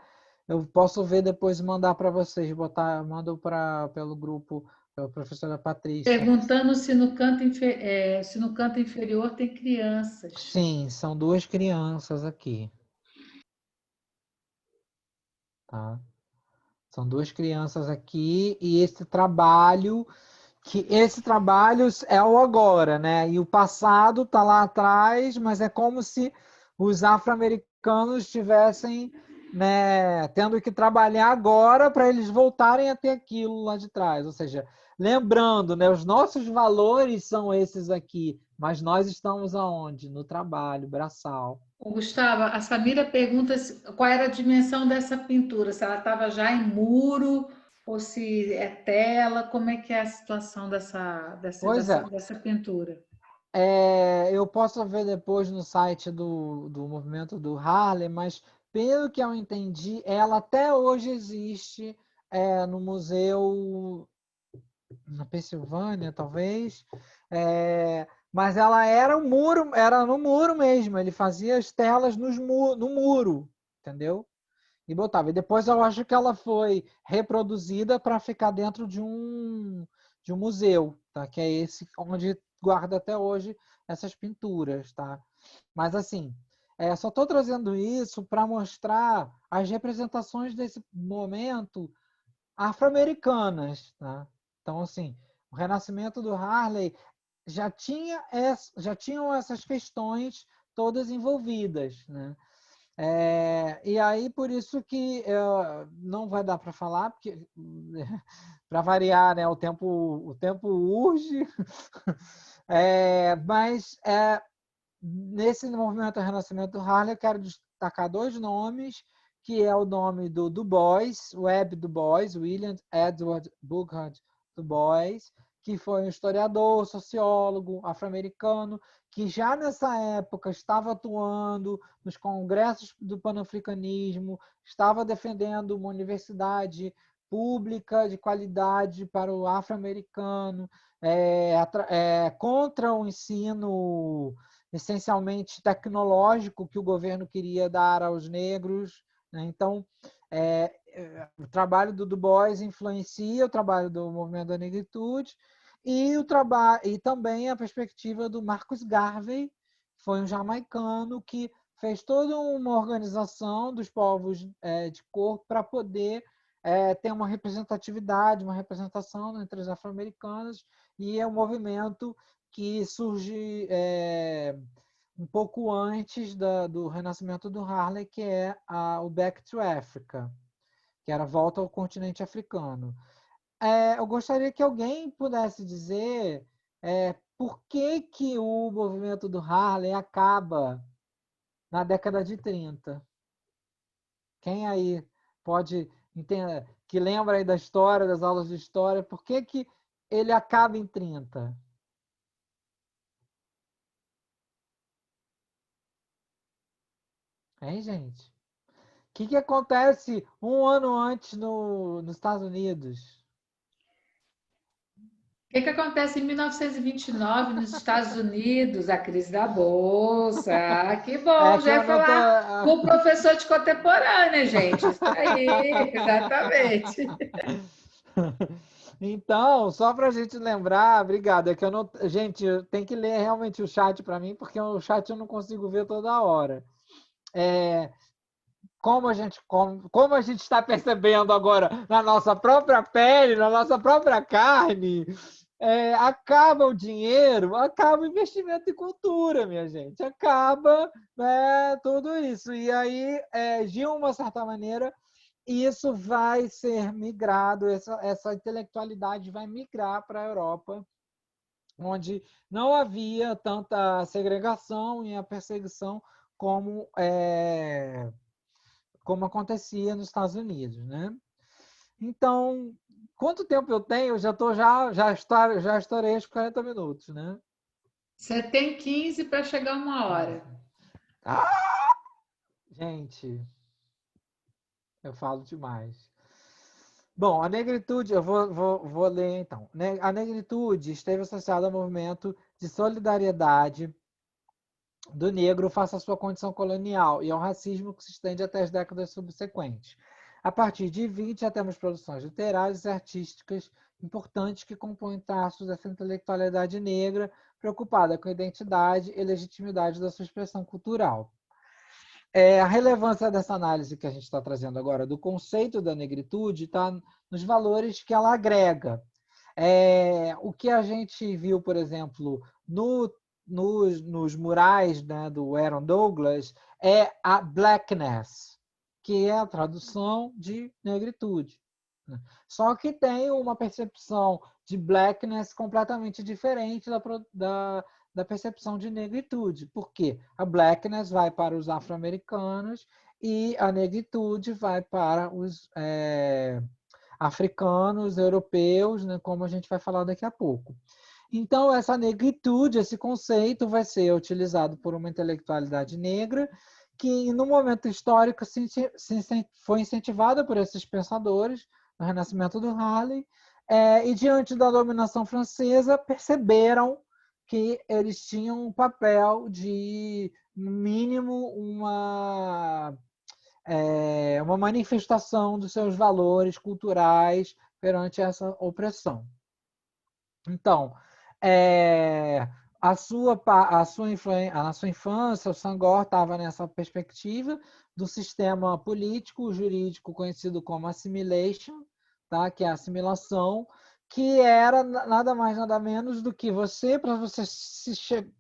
Eu posso ver depois e mandar para vocês, mando pelo grupo, pela professora Patrícia.
Perguntando se no canto inferior tem crianças.
Sim, são duas crianças aqui, tá? São duas crianças aqui e esse trabalho é o agora, né? E o passado está lá atrás, mas é como se os afro-americanos estivessem, né, tendo que trabalhar agora para eles voltarem a ter aquilo lá de trás. Ou seja, lembrando, né, os nossos valores são esses aqui, mas nós estamos aonde? No trabalho, braçal.
O Gustavo, a Samira pergunta qual era a dimensão dessa pintura, se ela estava já em muro ou se é tela, como é que é a situação dessa, dessa,
Pois
dessa,
é,
dessa pintura?
eu posso ver depois no site do movimento do Harlem, mas pelo que eu entendi, ela até hoje existe no museu na Pensilvânia, talvez. Mas ela era um muro, era no muro mesmo. Ele fazia as telas no muro, entendeu? E botava. E depois eu acho que ela foi reproduzida para ficar dentro de um museu, tá? Que é esse onde guarda até hoje essas pinturas, tá? Mas assim, só estou trazendo isso para mostrar as representações desse momento afro-americanas, tá? Então, assim, o renascimento do Harley já tinham essas questões todas envolvidas, né? E aí, por isso que não vai dar para falar, porque para variar, né, o tempo urge, mas nesse movimento Renascimento do Harley, eu quero destacar dois nomes, que é o nome do Du Bois, Webb Du Bois, William Edward Booker Du Bois, que foi um historiador, sociólogo afro-americano, que já nessa época estava atuando nos congressos do panafricanismo, estava defendendo uma universidade pública de qualidade para o afro-americano, contra o ensino essencialmente tecnológico que o governo queria dar aos negros, né? Então, o trabalho do Du Bois influencia o trabalho do movimento da negritude e também a perspectiva do Marcus Garvey, que foi um jamaicano que fez toda uma organização dos povos de cor para poder ter uma representatividade, uma representação entre os afro-americanos, e é um movimento que surge um pouco antes do renascimento do Harley, que é o Back to Africa, que era a volta ao continente africano. eu gostaria que alguém pudesse dizer por que que o movimento do Harlem acaba na década de 30. Quem aí pode entender, que lembra aí da história, das aulas de história, por que que ele acaba em 30? Hein, gente? O que acontece um ano antes nos Estados Unidos?
O que acontece em 1929 nos Estados Unidos? A crise da Bolsa. Ah, que
É
bom,
que
já
eu
ia
não tô.
falar com o professor de contemporânea, gente. Isso aí, exatamente.
Então, só para a gente lembrar, obrigado. É que eu não. Gente, tem que ler realmente o chat para mim, porque o chat eu não consigo ver toda hora. É, como a gente está percebendo agora na nossa própria pele, na nossa própria carne, acaba o dinheiro, acaba o investimento em cultura, minha gente. Acaba, né, tudo isso. E aí, de uma certa maneira, isso vai ser migrado, essa intelectualidade vai migrar para a Europa, onde não havia tanta segregação e a perseguição como, como acontecia nos Estados Unidos, né? Então, quanto tempo eu tenho? Eu já estourei os 40 minutos, né?
Você tem 15 para chegar uma
15.
hora.
Gente, eu falo demais. Bom, a negritude, eu vou ler então. A negritude esteve associada ao movimento de solidariedade do negro face à sua condição colonial e ao racismo que se estende até as décadas subsequentes. A partir de 20 já temos produções literárias e artísticas importantes que compõem traços dessa intelectualidade negra preocupada com a identidade e legitimidade da sua expressão cultural. A relevância dessa análise que a gente está trazendo agora do conceito da negritude está nos valores que ela agrega. O que a gente viu, por exemplo, nos murais, né, do Aaron Douglas é a blackness, que é a tradução de negritude. Só que tem uma percepção de blackness completamente diferente da percepção de negritude. Por quê? A blackness vai para os afro-americanos e a negritude vai para os africanos, europeus, né, como a gente vai falar daqui a pouco. Então, essa negritude, esse conceito, vai ser utilizado por uma intelectualidade negra que, no momento histórico, foi incentivada por esses pensadores, no Renascimento do Harlem, e, diante da dominação francesa, perceberam que eles tinham um papel de, no mínimo, uma manifestação dos seus valores culturais perante essa opressão. Então, na sua infância, o Senghor estava nessa perspectiva do sistema político, jurídico, conhecido como assimilation, tá? Que é a assimilação, que era nada mais, nada menos do que para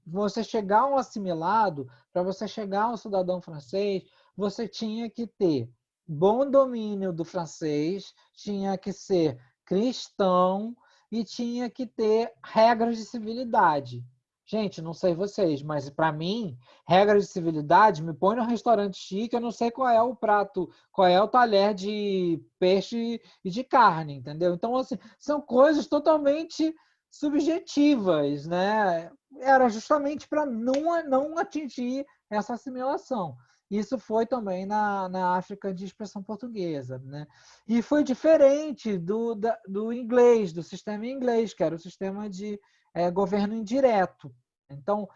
você chegar a um assimilado, para você chegar a um cidadão francês, você tinha que ter bom domínio do francês, tinha que ser cristão, e tinha que ter regras de civilidade. Gente, não sei vocês, mas para mim, regras de civilidade, me põe no restaurante chique, eu não sei qual é o prato, qual é o talher de peixe e de carne, entendeu? Então, assim, são coisas totalmente subjetivas, né? Era justamente para não atingir essa assimilação. Isso foi também na África de expressão portuguesa, né? E foi diferente do inglês, do sistema inglês, que era o sistema de governo indireto. Então,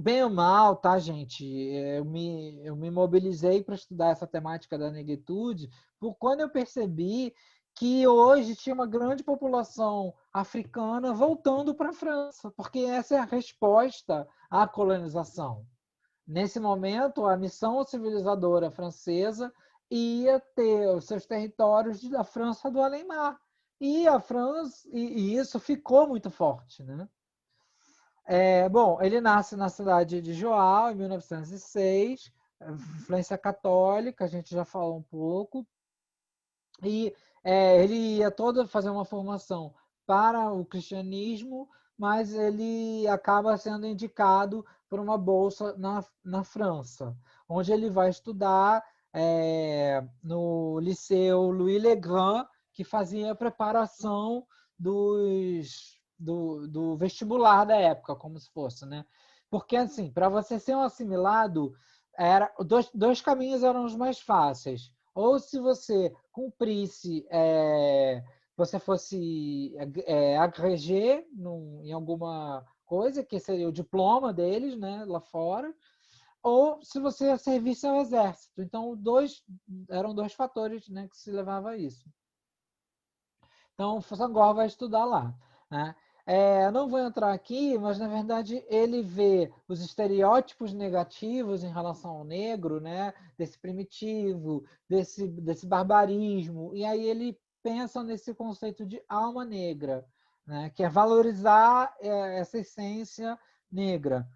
bem ou mal, tá, gente? Eu me mobilizei para estudar essa temática da negritude por quando eu percebi que hoje tinha uma grande população africana voltando para a França, porque essa é a resposta à colonização. Nesse momento, a missão civilizadora francesa ia ter os seus territórios da França do além-mar. E a França, e isso ficou muito forte, né? Bom, ele nasce na cidade de Joal, em 1906, influência católica, a gente já falou um pouco, e ele ia todo fazer uma formação para o cristianismo, mas ele acaba sendo indicado por uma bolsa na França, onde ele vai estudar no Liceu Louis Le Grand, que fazia a preparação do vestibular da época, como se fosse, né? Porque, assim, para você ser um assimilado, dois caminhos eram os mais fáceis. Ou se você cumprisse, você fosse agrégé em alguma coisa, que seria o diploma deles, né, lá fora, ou se você servisse ao exército. Então, eram dois fatores, né, que se levava a isso. Então, o Senghor vai estudar lá, né? Não vou entrar aqui, mas, na verdade, ele vê os estereótipos negativos em relação ao negro, né? Desse primitivo, desse barbarismo, e aí ele pensa nesse conceito de alma negra, né? Que é valorizar essa essência negra.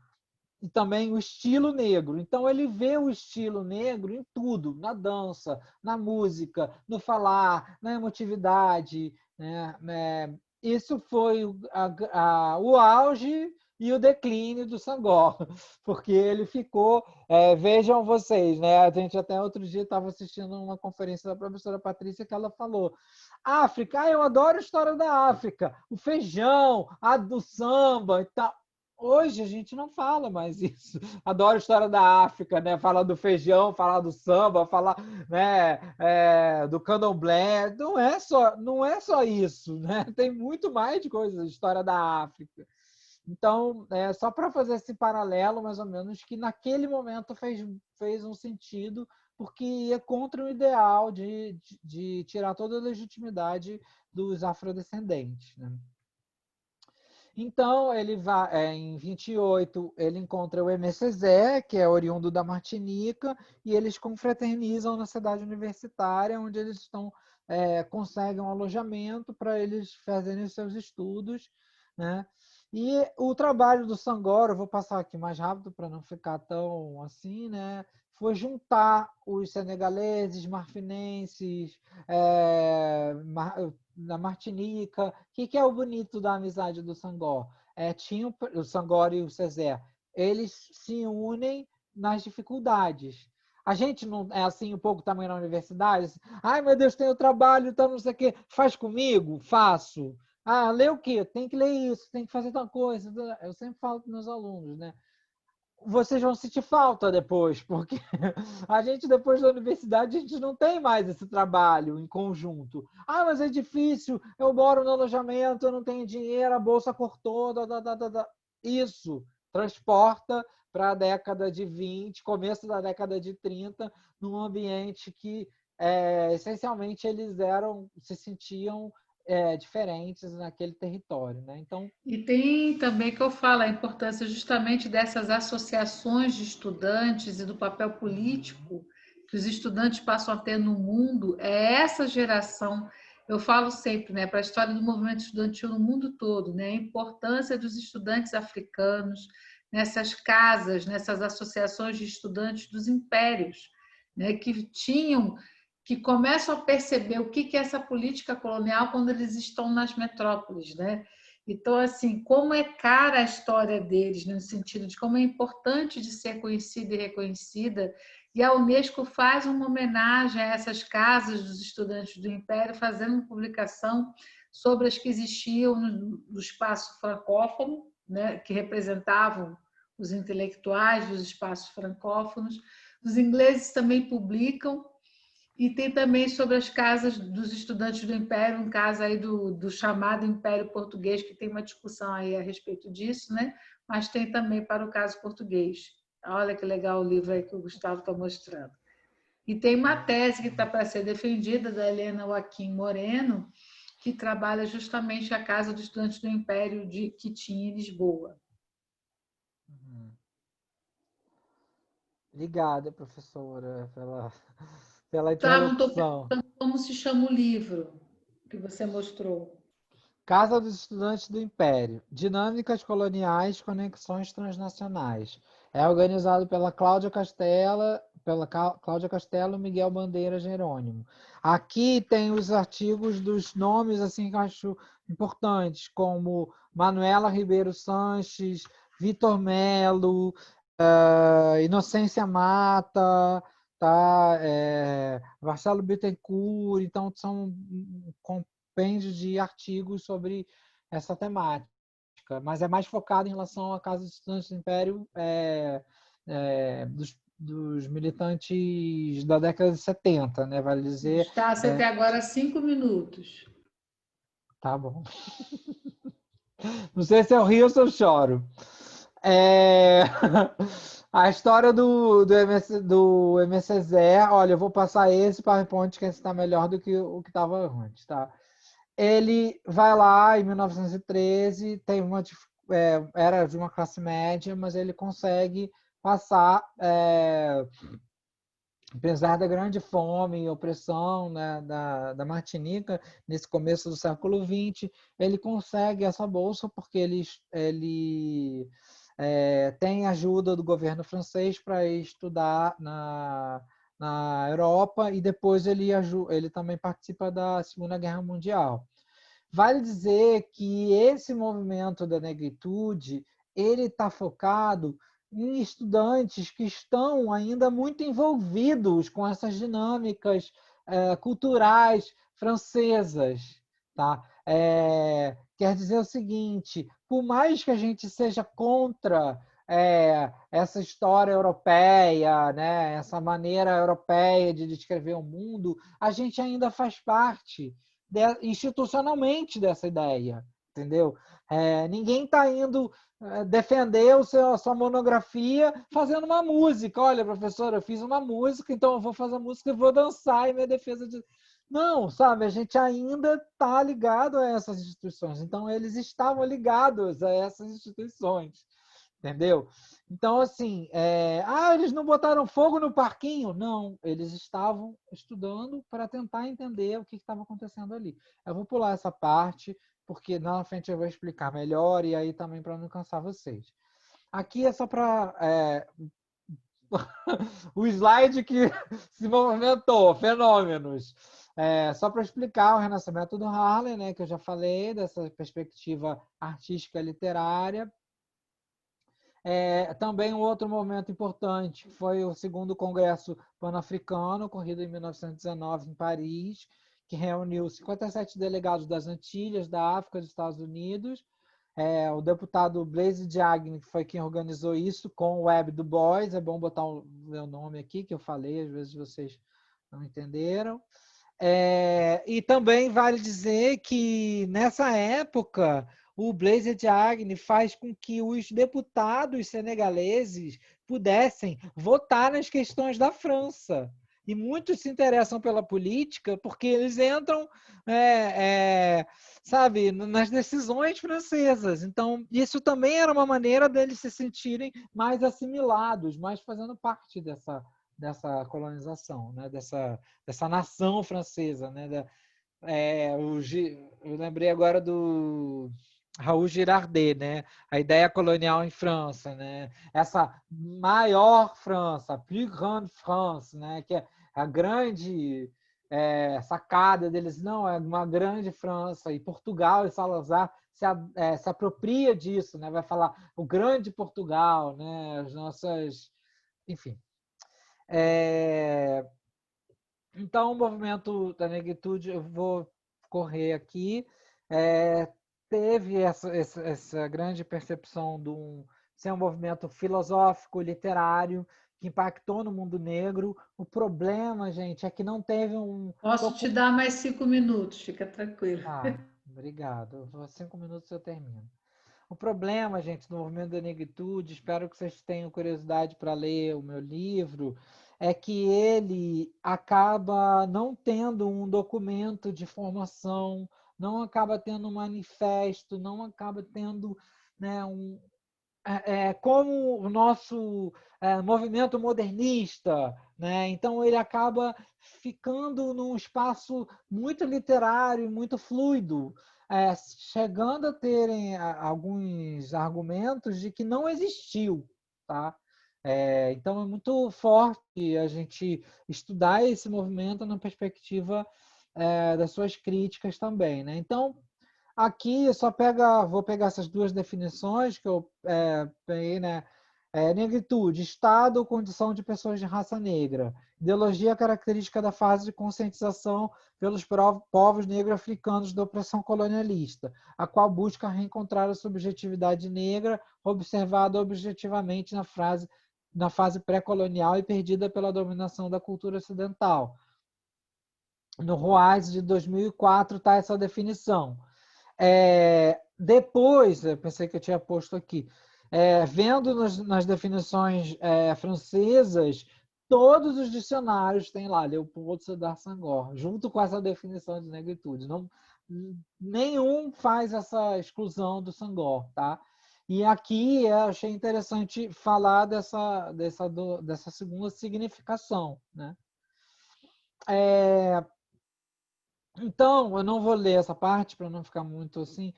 E também o estilo negro. Então, ele vê o estilo negro em tudo, na dança, na música, no falar, na emotividade, né? Isso foi o auge e o declínio do Senghor, porque ele ficou... vejam vocês, né? A gente até outro dia estava assistindo uma conferência da professora Patrícia que ela falou: África, eu adoro a história da África, o feijão, do samba e tal. Hoje a gente não fala mais isso. Adoro a história da África, né? Falar do feijão, falar do samba, falar, né, do candomblé. Não é só isso, né? Tem muito mais de coisas, história da África. Então, só para fazer esse paralelo, mais ou menos, que naquele momento fez um sentido, porque ia contra o ideal de tirar toda a legitimidade dos afrodescendentes, né? Então, ele vai, em 28, ele encontra o Aimé Césaire, que é oriundo da Martinica, e eles confraternizam na cidade universitária, onde eles conseguem um alojamento para eles fazerem os seus estudos, né? E o trabalho do Senghor, eu vou passar aqui mais rápido para não ficar tão assim, né? Foi juntar os senegaleses, marfinenses, na Martinica. O que é o bonito da amizade do Senghor? Tinha o Senghor e o Césaire. Eles se unem nas dificuldades. A gente não é assim um pouco também na universidade? Ai, meu Deus, tenho trabalho, então não sei o quê. Faz comigo? Faço. Lê o quê? Tem que ler isso, tem que fazer tal coisa. Eu sempre falo para meus alunos, né? Vocês vão sentir falta depois, porque a gente, depois da universidade, a gente não tem mais esse trabalho em conjunto. Mas é difícil, eu moro no alojamento, eu não tenho dinheiro, a bolsa cortou, Isso transporta para a década de 20, começo da década de 30, num ambiente que, essencialmente, eles se sentiam diferentes naquele território, né? Então,
e tem também que eu falo a importância justamente dessas associações de estudantes e do papel político que os estudantes passam a ter no mundo. É essa geração, eu falo sempre, né, para a história do movimento estudantil no mundo todo, né, a importância dos estudantes africanos nessas casas, nessas associações de estudantes dos impérios, né, que começam a perceber o que é essa política colonial quando eles estão nas metrópoles, né? Então, assim, como é cara a história deles, no sentido de como é importante de ser conhecida e reconhecida, e a Unesco faz uma homenagem a essas casas dos estudantes do Império, fazendo uma publicação sobre as que existiam no espaço francófono, né, que representavam os intelectuais dos espaços francófonos. Os ingleses também publicam, e tem também sobre as casas dos estudantes do Império, um caso aí do chamado Império Português, que tem uma discussão aí a respeito disso, né? Mas tem também para o caso português. Olha que legal o livro aí que o Gustavo está mostrando. E tem uma tese que está para ser defendida, da Helena Joaquim Moreno, que trabalha justamente a Casa dos Estudantes do Império que tinha em Lisboa.
Obrigada, professora, pela
Tá, não estou
introdução.
perguntando como se chama o livro que você mostrou.
Casa dos Estudantes do Império. Dinâmicas coloniais, conexões transnacionais. É organizado pela Cláudia Castelo e Miguel Bandeira Jerônimo. Aqui tem os artigos dos nomes assim que eu acho importantes, como Manuela Ribeiro Sanches, Vitor Melo, Inocência Mata, tá? Marcelo Bittencourt. Então, são compêndio de artigos sobre essa temática, mas é mais focado em relação à Casa dos Estudantes do Império, dos militantes da década de 70, né? Vale dizer.
Está, você tem agora 5 minutos.
Tá bom. Não sei se eu rio ou se eu choro. A história do MCZ, olha, eu vou passar esse PowerPoint que está melhor do que o que estava antes, tá? Ele vai lá em 1913, era de uma classe média, mas ele consegue passar, apesar da grande fome e opressão, né, da Martinica, nesse começo do século XX, ele consegue essa bolsa porque ele tem ajuda do governo francês para estudar na Europa, e depois ele também participa da Segunda Guerra Mundial. Vale dizer que esse movimento da negritude ele está focado em estudantes que estão ainda muito envolvidos com essas dinâmicas culturais francesas, tá? Quer dizer o seguinte: por mais que a gente seja contra essa história europeia, né, essa maneira europeia de descrever o mundo, a gente ainda faz parte institucionalmente dessa ideia, entendeu? Ninguém está indo defender a sua monografia fazendo uma música. Olha, professora, eu fiz uma música, então eu vou fazer a música e vou dançar em minha defesa de... Não, sabe? A gente ainda está ligado a essas instituições. Então, eles estavam ligados a essas instituições, entendeu? Então, assim, eles não botaram fogo no parquinho? Não, eles estavam estudando para tentar entender o que estava acontecendo ali. Eu vou pular essa parte, porque na frente eu vou explicar melhor, e aí também para não cansar vocês. Aqui é só para... o slide que se movimentou, fenômenos. Só para explicar o renascimento do Harlem, né, que eu já falei, dessa perspectiva artística literária. Também um outro momento importante foi o segundo Congresso Pan-Africano, ocorrido em 1919 em Paris, que reuniu 57 delegados das Antilhas, da África, dos Estados Unidos. O deputado Blaise Diagne foi quem organizou isso com o Webb Du Bois. É bom botar o meu nome aqui, que eu falei, às vezes vocês não entenderam. E também vale dizer que, nessa época, o Blaise Diagne faz com que os deputados senegaleses pudessem votar nas questões da França. E muitos se interessam pela política porque eles entram, sabe, nas decisões francesas. Então, isso também era uma maneira deles se sentirem mais assimilados, mais fazendo parte dessa colonização, né? dessa nação francesa. Né? Eu lembrei agora do Raul Girardet, né? A ideia colonial em França, né? Essa maior França, a plus grande France, né? Que é a grande sacada deles, não, é uma grande França, e Portugal e Salazar se apropria disso, né? Vai falar o grande Portugal, né? As nossas... Enfim. Então, o movimento da negritude, eu vou correr aqui, teve essa grande percepção de ser um movimento filosófico, literário, que impactou no mundo negro. O problema, gente, é que não teve um...
Posso te dar mais 5 minutos, fica tranquilo.
Obrigado. 5 minutos eu termino. O problema, gente, do movimento da negritude, espero que vocês tenham curiosidade para ler o meu livro, é que ele acaba não tendo um documento de formação, não acaba tendo um manifesto, não acaba tendo, né, como o nosso movimento modernista, né? Então ele acaba ficando num espaço muito literário, muito fluido. chegando a terem alguns argumentos de que não existiu, tá? Então, é muito forte a gente estudar esse movimento na perspectiva das suas críticas também, né? Então, aqui eu vou pegar essas duas definições que eu peguei, né? Negritude, estado ou condição de pessoas de raça negra. Ideologia característica da fase de conscientização pelos povos negro-africanos da opressão colonialista, a qual busca reencontrar a subjetividade negra observada objetivamente na fase pré-colonial e perdida pela dominação da cultura ocidental. No ROAS de 2004 está essa definição. Depois, eu pensei que eu tinha posto aqui, vendo nas definições francesas, todos os dicionários têm lá Leopoldo Sédar Senghor, junto com essa definição de negritude. Nenhum faz essa exclusão do Senghor, tá? E aqui eu achei interessante falar dessa segunda significação, né? Então, eu não vou ler essa parte para não ficar muito assim.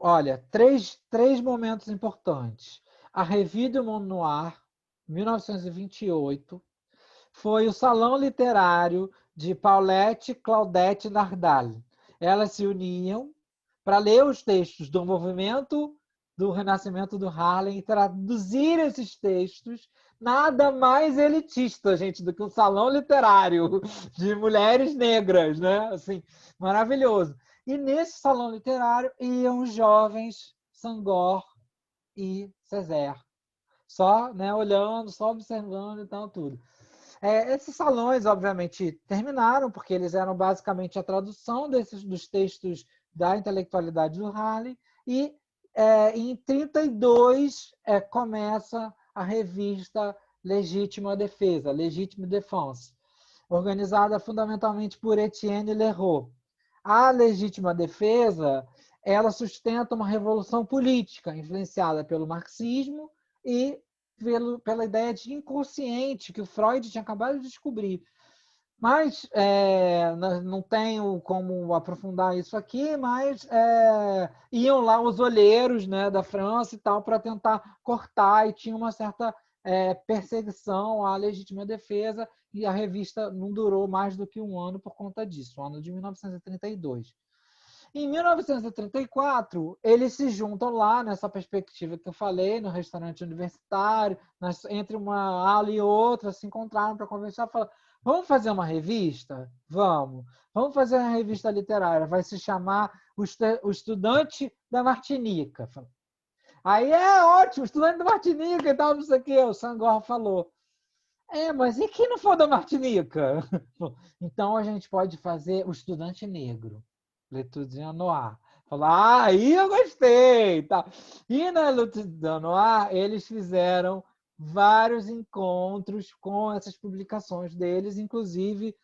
Olha, três momentos importantes. A Revue du Monde Noir, 1928, foi o salão literário de Paulette Claudette Nardal. Elas se uniam para ler os textos do movimento do Renascimento do Harlem e traduzir esses textos, nada mais elitista, gente, do que um salão literário de mulheres negras, né? Assim, maravilhoso. E nesse salão literário iam os jovens Senghor e Césaire, só, né, olhando, só observando e tal, tudo. Esses salões, obviamente, terminaram, porque eles eram basicamente a tradução dos textos da intelectualidade do Harlem, e em 1932 começa a revista Legítima Defesa, Legitime Défense, organizada fundamentalmente por Etienne Leroux. A Legítima Defesa, ela sustenta uma revolução política influenciada pelo marxismo e pela ideia de inconsciente que o Freud tinha acabado de descobrir. Mas não tenho como aprofundar isso aqui, mas iam lá os olheiros, né, da França e tal para tentar cortar, e tinha uma certa perseguição à legítima defesa, e a revista não durou mais do que um ano por conta disso, o ano de 1932. Em 1934, eles se juntam lá, nessa perspectiva que eu falei, no restaurante universitário, entre uma aula e outra, se encontraram para conversar, falaram: vamos fazer uma revista? Vamos. Vamos fazer uma revista literária, vai se chamar O Estudante da Martinica. Aí ótimo, Estudante da Martinica e tal, não sei o quê. O Senghor falou: mas e quem não for da Martinica? Então a gente pode fazer O Estudante Negro. L'étudiant noir. Falar, aí eu gostei. Tá. E na L'étudiant noir, eles fizeram vários encontros com essas publicações deles, inclusive,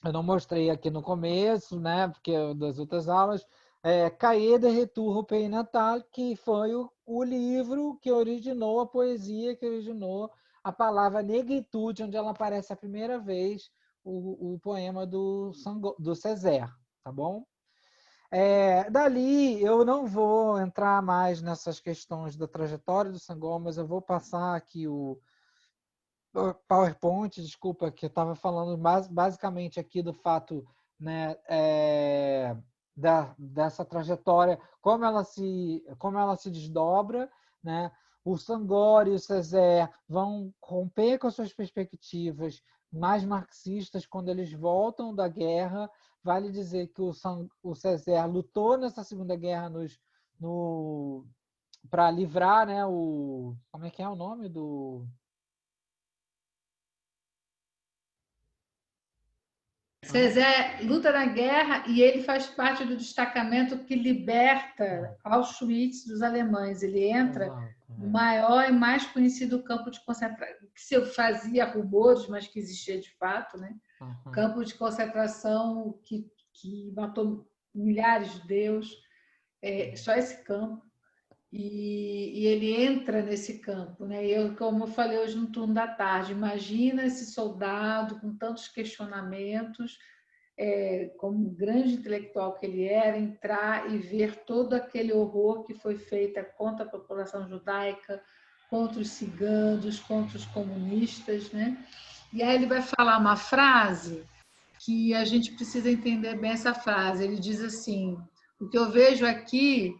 eu não mostrei aqui no começo, né, porque das outras aulas, Cahiers de Retour au Pays Natal, que foi o livro que originou a poesia, que originou a palavra negritude, onde ela aparece a primeira vez, o poema do Césaire, tá bom? Dali, eu não vou entrar mais nessas questões da trajetória do Senghor, mas eu vou passar aqui o PowerPoint, desculpa, que eu estava falando basicamente aqui do fato, né, dessa trajetória, como ela se desdobra, né? O Senghor e o Césaire vão romper com as suas perspectivas mais marxistas quando eles voltam da guerra. Vale dizer que o Césaire lutou nessa Segunda Guerra para livrar, né, como é que é o nome do...
Césaire luta na guerra e ele faz parte do destacamento que liberta Auschwitz dos alemães. Ele entra no maior e mais conhecido campo de concentração, que se fazia rumores, mas que existia de fato, né? Campo de concentração que matou milhares de judeus, só esse campo. E ele entra nesse campo, né? Como eu falei hoje no turno da tarde, imagina esse soldado com tantos questionamentos, como grande intelectual que ele era, entrar e ver todo aquele horror que foi feito contra a população judaica, contra os ciganos, contra os comunistas, né? E aí ele vai falar uma frase que a gente precisa entender bem essa frase. Ele diz assim: o que eu vejo aqui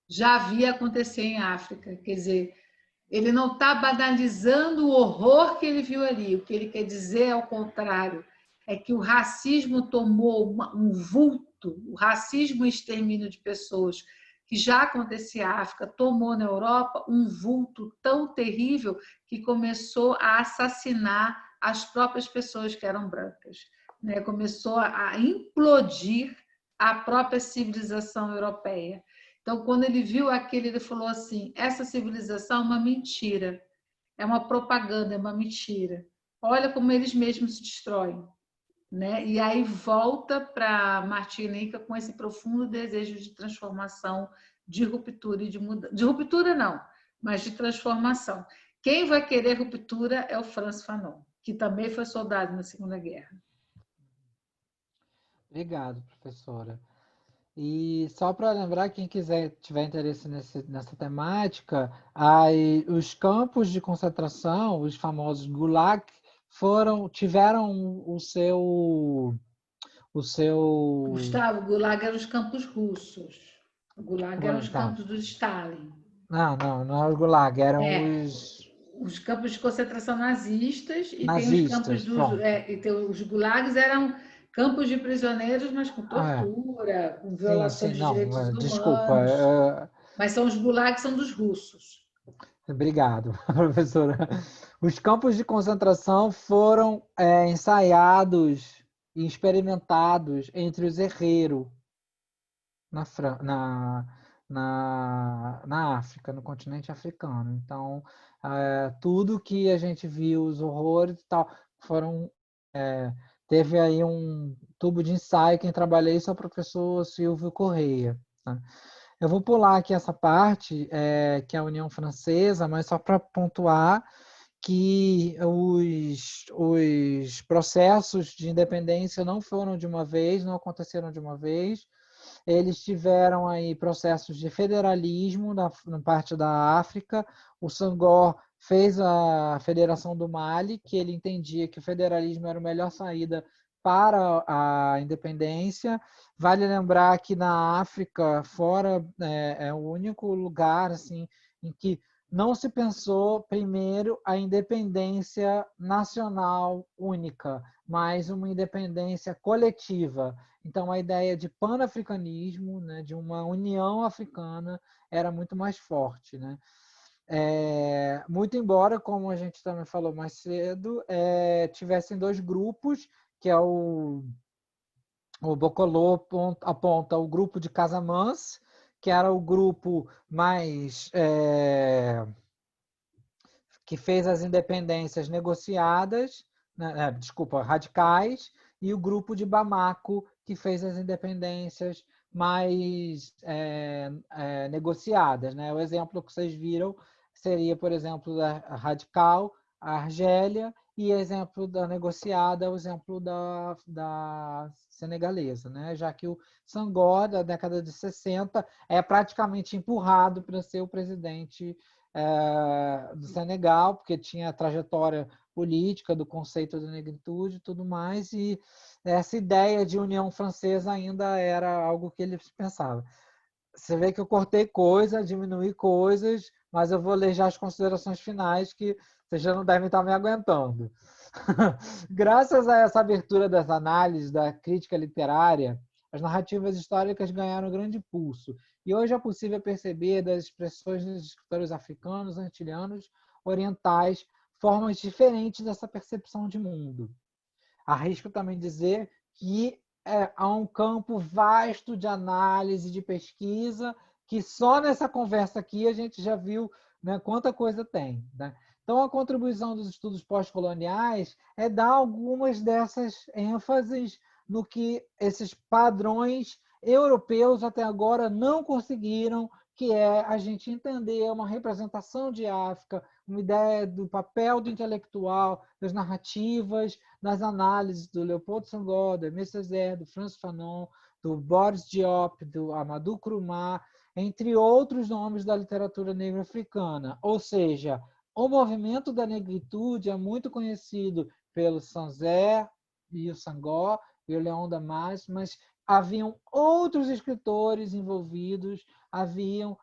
já havia acontecer em África. Quer dizer, ele não está banalizando o horror que ele viu ali. O que ele quer dizer, ao contrário, é que o racismo tomou um vulto, o racismo e extermínio de pessoas que já acontecia na África, tomou na Europa um vulto tão terrível que começou a assassinar as próprias pessoas que eram brancas, né? Começou a implodir a própria civilização europeia. Então, quando ele viu aquilo, ele falou assim: essa civilização é uma mentira, é uma propaganda, é uma mentira. Olha como eles mesmos se destroem, né? E aí volta para Martinica com esse profundo desejo de transformação, de ruptura e de mudança. De ruptura não, mas de transformação. Quem vai querer ruptura é o Frantz Fanon, que também foi soldado na Segunda Guerra.
Obrigado, professora. E só para lembrar, quem tiver interesse nessa temática, os campos de concentração, os famosos Gulag, tiveram o seu
Gustavo, Gulag eram os campos russos. O Gulag eram os
Tá.
campos do Stalin.
Não é os Gulag, eram
os campos de concentração nazistas e
nazistas,
tem os gulags eram campos de prisioneiros, mas com tortura, com violações de direitos humanos.
Desculpa.
Mas são os gulags, são dos russos.
Obrigado, professora. Os campos de concentração foram ensaiados e experimentados entre os herreros na África, no continente africano. Então, tudo que a gente viu, os horrores e tal, teve aí um tubo de ensaio. Quem trabalha isso é o professor Silvio Correia. Tá? Eu vou pular aqui essa parte, que é a União Francesa, mas só para pontuar que os processos de independência não foram de uma vez, não aconteceram de uma vez. Eles tiveram aí processos de federalismo na parte da África. O Senghor fez a Federação do Mali, que ele entendia que o federalismo era a melhor saída para a independência. Vale lembrar que na África, fora, é o único lugar assim, em que não se pensou primeiro a independência nacional única, mas uma independência coletiva. Então, a ideia de panafricanismo, né, de uma união africana, era muito mais forte. Né? Muito embora, como a gente também falou mais cedo, tivessem dois grupos, que é o Bocolô aponta o grupo de Casamance, que era o grupo mais que fez as independências negociadas, radicais, e o grupo de Bamako, que fez as independências mais negociadas. Né? O exemplo que vocês viram seria, por exemplo, da radical, a Argélia, e exemplo da negociada, o exemplo da senegalesa, né? Já que o Senghor, da década de 60, é praticamente empurrado para ser o presidente do Senegal, porque tinha a trajetória política do conceito da negritude e tudo mais, e essa ideia de União Francesa ainda era algo que ele pensava. Você vê que eu cortei coisas, diminuí coisas, mas eu vou ler já as considerações finais, que vocês já não devem estar me aguentando. Graças a essa abertura das análises, da crítica literária, as narrativas históricas ganharam grande impulso. E hoje é possível perceber das expressões dos escritores africanos, antilhanos, orientais, formas diferentes dessa percepção de mundo. Arrisco também dizer que há um campo vasto de análise, de pesquisa, que só nessa conversa aqui a gente já viu, né, quanta coisa tem. Né? Então, a contribuição dos estudos pós-coloniais é dar algumas dessas ênfases no que esses padrões europeus até agora não conseguiram, que é a gente entender uma representação de África, uma ideia do papel do intelectual, das narrativas, nas análises do Leopoldo Senghor, do Aimé Césaire, do Frantz Fanon, do Boris Diop, do Amadou Kourouma, entre outros nomes da literatura negra africana. Ou seja, o movimento da negritude é muito conhecido pelo Sanzé e o Senghor e o Leon Damas, mas haviam outros escritores envolvidos, haviam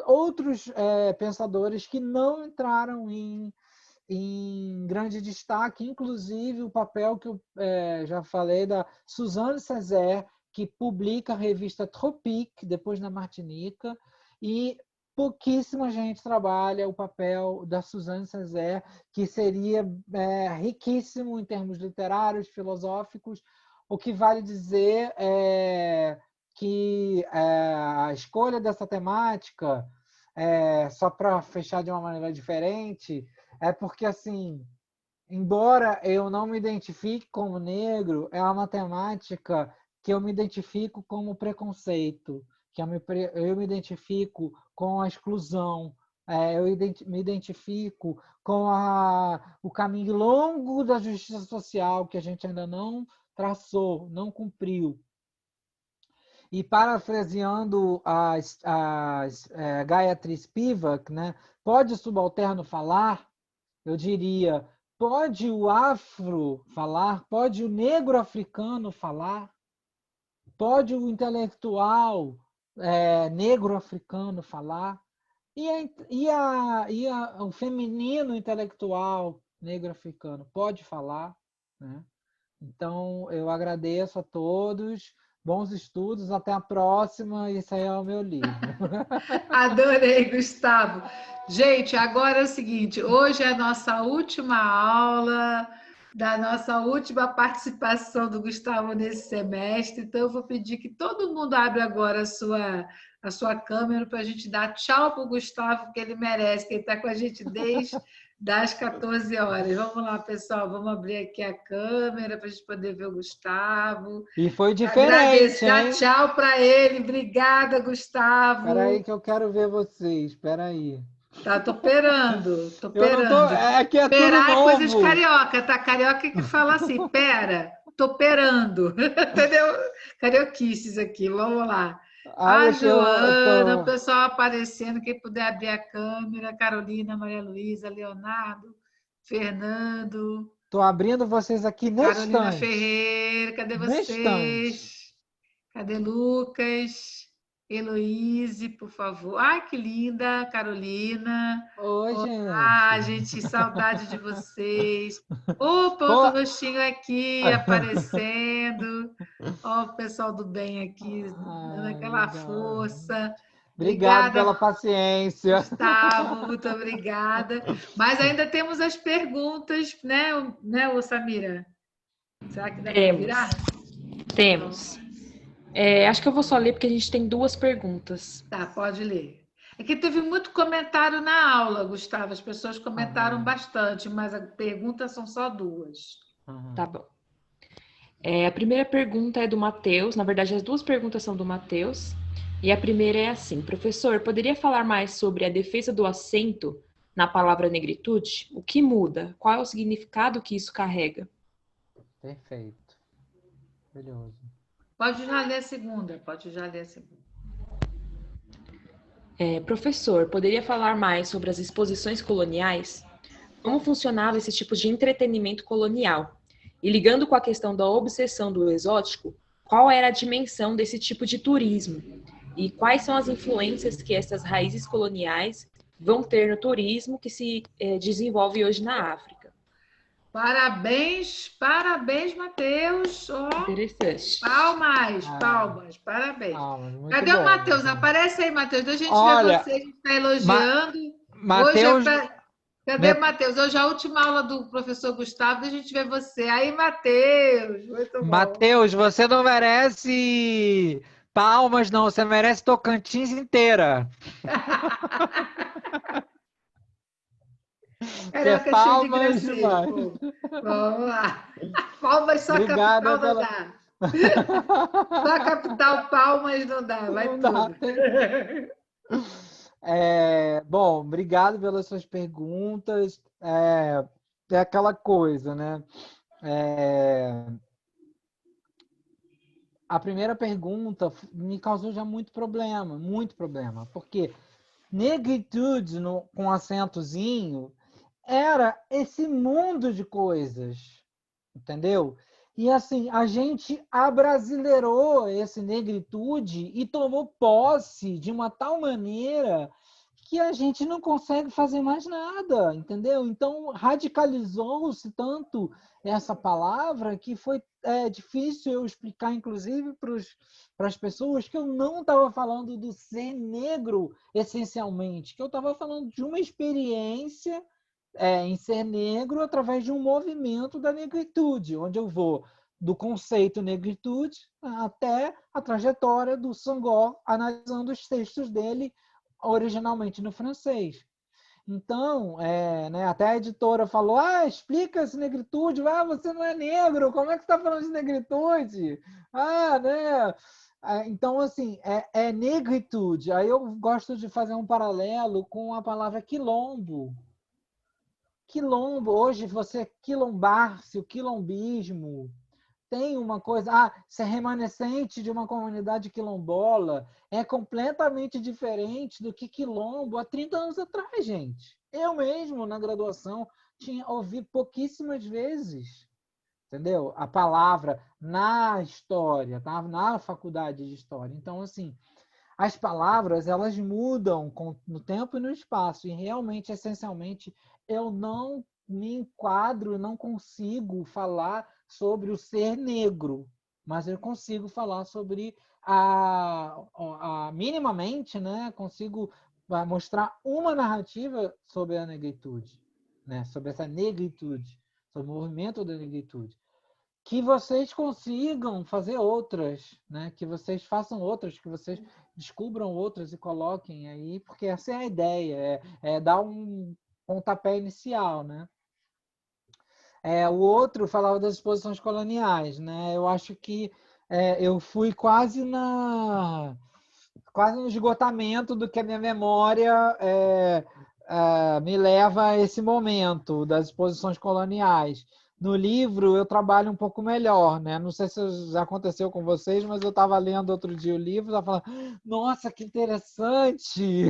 outros pensadores que não entraram em grande destaque, inclusive o papel que eu já falei da Suzanne Césaire, que publica a revista Tropique, depois na Martinica, e pouquíssima gente trabalha o papel da Suzanne Césaire, que seria riquíssimo em termos literários, filosóficos. O que vale dizer é que a escolha dessa temática, só para fechar de uma maneira diferente, é porque, assim, embora eu não me identifique como negro, é uma temática que eu me identifico como preconceito, que eu me identifico com a exclusão, eu me identifico com o caminho longo da justiça social que a gente ainda não traçou, não cumpriu. E parafraseando a Gayatri Spivak, né, pode o subalterno falar? Eu diria, pode o afro falar? Pode o negro africano falar? Pode o intelectual negro africano falar? O feminino intelectual negro africano pode falar? Né? Então, eu agradeço a todos. Bons estudos, até a próxima. Esse aí é o meu livro.
Adorei, Gustavo. Gente, agora é o seguinte, hoje é a nossa última aula, da nossa última participação do Gustavo nesse semestre, então eu vou pedir que todo mundo abra agora a sua câmera para a gente dar tchau para o Gustavo, que ele merece, que ele está com a gente desde das 14 horas. Vamos lá, pessoal, vamos abrir aqui a câmera para a gente poder ver o Gustavo.
E foi diferente,
Dá
hein?
tchau para ele. Obrigada, Gustavo.
Espera aí que eu quero ver vocês. Espera aí.
Tá, tô perando.
Eu não tô... É que é tudo
Perar é coisa de
novo.
carioca, tá? Carioca que fala assim, pera, tô perando. Entendeu? Carioquices aqui, vamos lá. A Joana, o pessoal aparecendo, quem puder abrir a câmera, Carolina, Maria Luísa, Leonardo, Fernando.
Tô abrindo vocês aqui neste
Carolina
instante.
Ferreira, cadê vocês? Cadê Lucas? Heloíse, por favor. Ai, que linda, Carolina.
Oi, gente.
Ah, gente, saudade de vocês. Opa, outro rostinho aqui aparecendo. Ó, o pessoal do bem aqui, dando aquela força.
Obrigado pela paciência.
Gustavo, muito obrigada. Mas ainda temos as perguntas, né, Samira? Será que dá para virar?
Temos. Acho que eu vou só ler porque a gente tem 2 perguntas.
Tá, pode ler. É que teve muito comentário na aula, Gustavo. As pessoas comentaram bastante, mas as perguntas são só 2.
Tá bom. A primeira pergunta é do Matheus. Na verdade, as 2 perguntas são do Matheus. E a primeira é assim: professor, poderia falar mais sobre a defesa do acento na palavra negritude? O que muda? Qual é o significado que isso carrega?
Perfeito. Maravilhoso.
Pode já ler a segunda.
Professor, poderia falar mais sobre as exposições coloniais? Como funcionava esse tipo de entretenimento colonial? E ligando com a questão da obsessão do exótico, qual era a dimensão desse tipo de turismo? E quais são as influências que essas raízes coloniais vão ter no turismo que se desenvolve hoje na África?
Parabéns, Matheus.
Interessante.
Palmas, parabéns. Cadê
bom,
o Matheus? Aparece aí, Matheus. A gente vê você, a gente está elogiando.
Matheus...
Cadê o Matheus? Hoje é a última aula do professor Gustavo, a gente vê você. Aí, Matheus. Muito bom.
Matheus, você não merece palmas, não. Você merece Tocantins inteira.
Carioca palmas cheio de gracinha. Vamos lá. Palmas só
Obrigada
capital não dá. Só capital palmas não dá. Vai não tudo.
Bom, obrigado pelas suas perguntas. É aquela coisa, né? A primeira pergunta me causou já muito problema, porque negritude com acentozinho era esse mundo de coisas, entendeu? E assim, a gente abrasileirou esse negritude e tomou posse de uma tal maneira que a gente não consegue fazer mais nada, entendeu? Então, radicalizou-se tanto essa palavra que foi difícil eu explicar, inclusive, para as pessoas que eu não estava falando do ser negro, essencialmente, que eu estava falando de uma experiência em ser negro através de um movimento da negritude, onde eu vou do conceito negritude até a trajetória do Senghor, analisando os textos dele originalmente no francês. Então, né, até a editora falou, explica essa negritude, você não é negro, como é que você está falando de negritude? Né? Então, assim, é negritude. Aí eu gosto de fazer um paralelo com a palavra quilombo. Quilombo, hoje você quilombar-se, o quilombismo, tem uma coisa, ser remanescente de uma comunidade quilombola é completamente diferente do que quilombo há 30 anos atrás, gente. Eu mesmo, na graduação, ouvi pouquíssimas vezes, entendeu? A palavra na história, tá? Na faculdade de história. Então, assim, as palavras, elas mudam no tempo e no espaço, e realmente, essencialmente, eu não me enquadro, não consigo falar sobre o ser negro, mas eu consigo falar sobre minimamente, né? Consigo mostrar uma narrativa sobre a negritude, né? Sobre essa negritude, sobre o movimento da negritude. Que vocês consigam fazer outras, né? Que vocês façam outras, que vocês descubram outras e coloquem aí, porque essa é a ideia, é dar um pontapé inicial, né? O outro falava das exposições coloniais, né? Eu acho que eu fui quase no esgotamento do que a minha memória me leva a esse momento das exposições coloniais. No livro eu trabalho um pouco melhor, né? Não sei se já aconteceu com vocês, mas eu estava lendo outro dia o livro e estava falando, nossa, que interessante!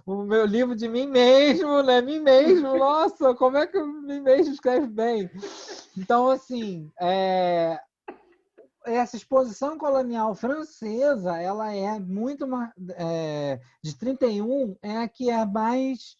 O meu livro de mim mesmo, né? Mim mesmo, nossa, como é que mim mesmo escreve bem? Então, assim, essa exposição colonial francesa, ela é muito de 31, é a que é mais